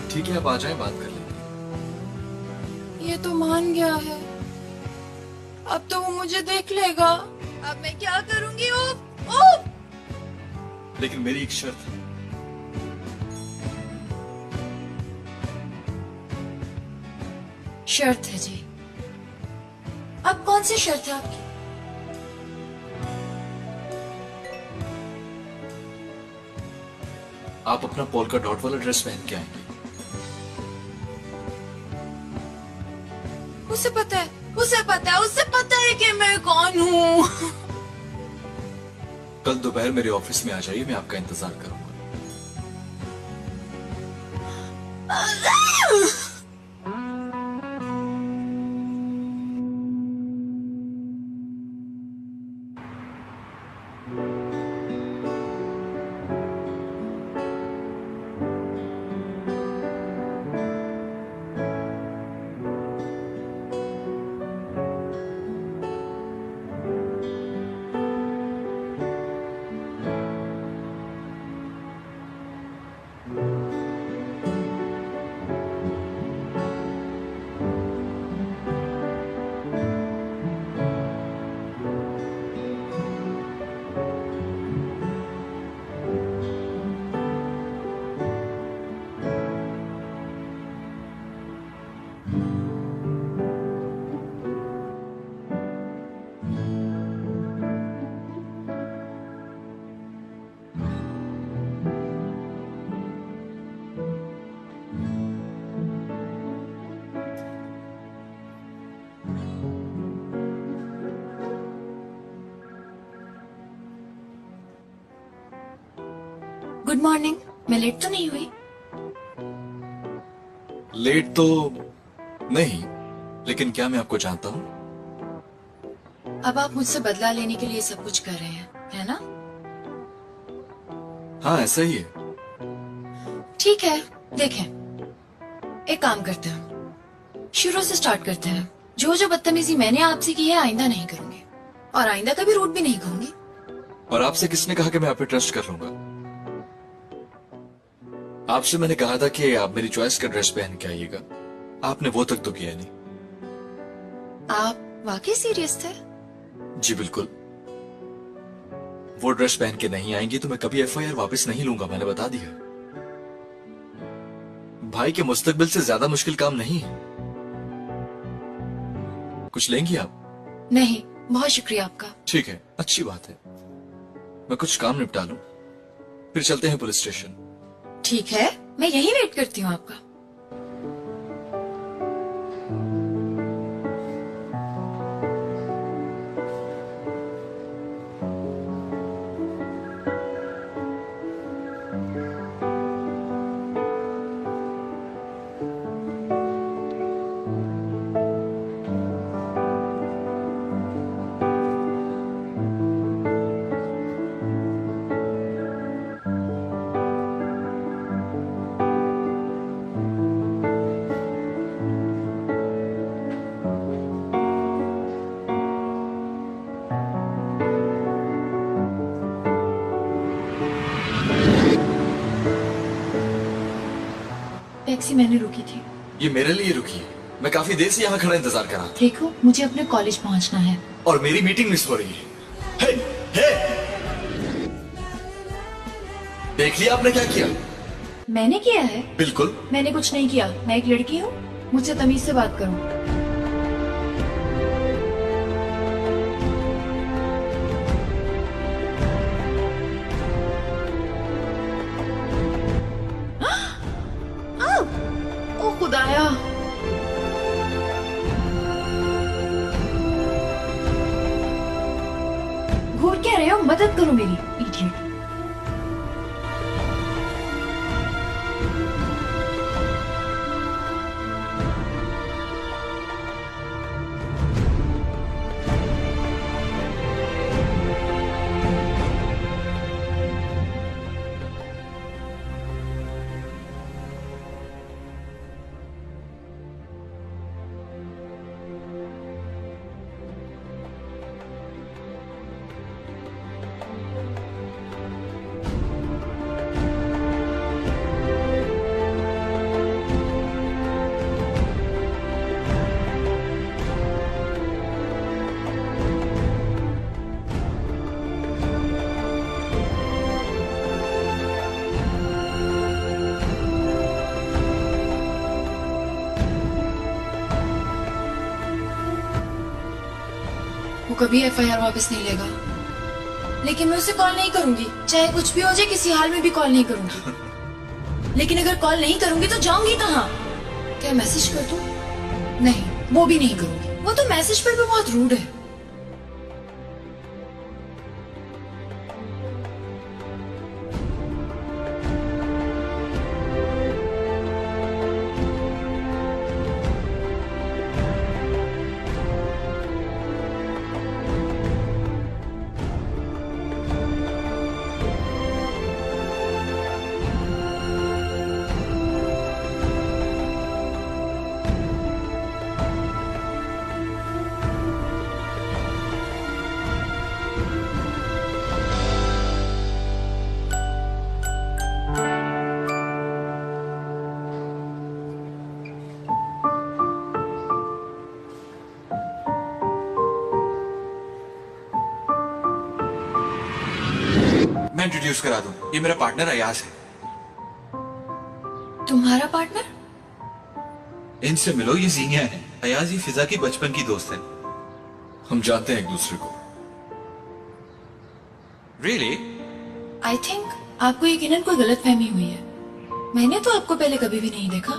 [SPEAKER 6] ठीक है, अब आ जाए, बात कर लेते हैं।
[SPEAKER 2] ये तो मान गया है, अब तो वो मुझे देख लेगा। अब मैं क्या करूंगी? ओप ओप
[SPEAKER 6] लेकिन मेरी एक शर्त है।
[SPEAKER 2] शर्त है जी। अब कौन सी शर्त है आपकी?
[SPEAKER 6] आप अपना पोल्का डॉट वाला ड्रेस पहन के आएंगे।
[SPEAKER 2] उसे पता है कि मैं कौन हूँ।
[SPEAKER 6] कल दोपहर मेरे ऑफिस में आ जाइए, मैं आपका इंतजार करूंगा।
[SPEAKER 2] Good morning. मैं लेट तो नहीं हुई?
[SPEAKER 6] लेट तो नहीं, लेकिन क्या मैं आपको जानता हूँ?
[SPEAKER 2] अब आप मुझसे बदला लेने के लिए सब कुछ कर रहे हैं, है ना?
[SPEAKER 6] हाँ, ऐसा ही है।
[SPEAKER 2] ठीक है, देखें, एक काम करते हैं, शुरू से स्टार्ट करते हैं। जो जो बदतमीजी मैंने आपसे की है आइंदा नहीं करूंगी, और आइंदा कभी रूट भी नहीं कहूंगी।
[SPEAKER 6] और आपसे किसने कहा कि मैं आप पे ट्रस्ट कर लूंगा? आपसे मैंने कहा था कि आप मेरी चॉइस का ड्रेस पहन के आइएगा, आपने वो तक तो किया नहीं।
[SPEAKER 2] आप वाकई सीरियस थे?
[SPEAKER 6] जी बिल्कुल। वो ड्रेस पहन के नहीं आएंगी तो मैं कभी एफआईआर वापस नहीं लूंगा, मैंने बता दिया। भाई के मुस्तकबिल से ज्यादा मुश्किल काम नहीं है। कुछ लेंगी आप?
[SPEAKER 2] नहीं, बहुत शुक्रिया आपका।
[SPEAKER 6] ठीक है, अच्छी बात है। मैं कुछ काम निपटा लूं, फिर चलते हैं पुलिस स्टेशन।
[SPEAKER 2] ठीक है, मैं यही वेट करती हूँ आपका। टैक्सी मैंने रुकी थी।
[SPEAKER 6] ये मेरे लिए रुकी है, मैं काफी देर से यहाँ खड़ा इंतजार कर रहा था।
[SPEAKER 1] देखो, मुझे अपने कॉलेज पहुंचना है
[SPEAKER 6] और मेरी मीटिंग मिस हो रही है। हे, हे! देख लिया आपने क्या किया?
[SPEAKER 1] मैंने किया है?
[SPEAKER 6] बिल्कुल।
[SPEAKER 1] मैंने कुछ नहीं किया, मैं एक लड़की हूँ, मुझसे तमीज से बात करो। ओ खुदाया! घूर क्या रहे हो? मदद करो मेरी, इडियट।
[SPEAKER 2] वो कभी एफआईआर वापस नहीं लेगा, लेकिन मैं उसे कॉल नहीं करूंगी। चाहे कुछ भी हो जाए, किसी हाल में भी कॉल नहीं करूंगी। लेकिन अगर कॉल नहीं करूंगी तो जाऊंगी कहाँ? क्या मैसेज कर दूं? नहीं, वो भी नहीं करूंगी। वो तो मैसेज पर भी बहुत रूड है।
[SPEAKER 10] मैं इंट्रोड्यूस करा दूं, ये मेरा पार्टनर अयाज है।
[SPEAKER 2] तुम्हारा पार्टनर?
[SPEAKER 10] इनसे मिलो, ये जीनिया है। अयाज ये फिजा की बचपन की दोस्त है।
[SPEAKER 6] हम जानते हैं एक दूसरे को।
[SPEAKER 10] Really?
[SPEAKER 2] आई थिंक आपको यकीनन कोई गलतफहमी हुई है। मैंने तो आपको पहले कभी भी नहीं देखा।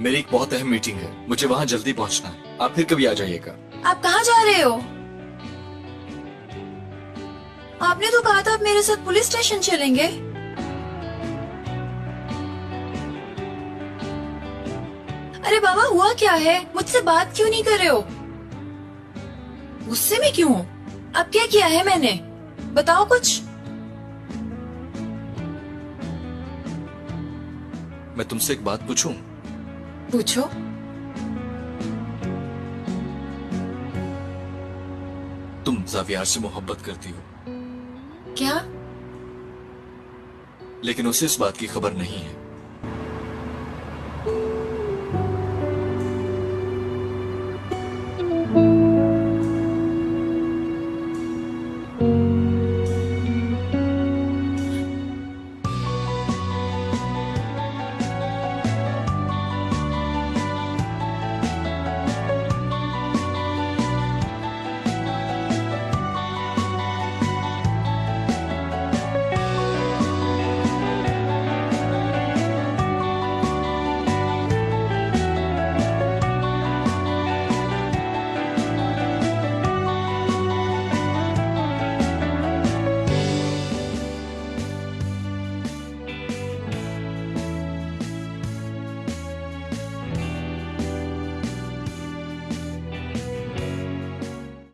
[SPEAKER 6] मेरी एक बहुत अहम मीटिंग है, मुझे वहां जल्दी पहुंचना है। आप फिर कभी आ जाइएगा।
[SPEAKER 2] आप कहाँ जा रहे हो? आपने तो कहा था आप मेरे साथ पुलिस स्टेशन चलेंगे। अरे बाबा, हुआ क्या है? मुझसे बात क्यों नहीं कर रहे हो? गुस्से में क्यों हो? अब क्या किया है मैंने? बताओ कुछ।
[SPEAKER 6] मैं तुमसे एक बात पूछूं?
[SPEAKER 2] पूछो।
[SPEAKER 6] तुम जावियार से मोहब्बत करती हो,
[SPEAKER 2] क्या?
[SPEAKER 6] लेकिन उसे इस बात की खबर नहीं है।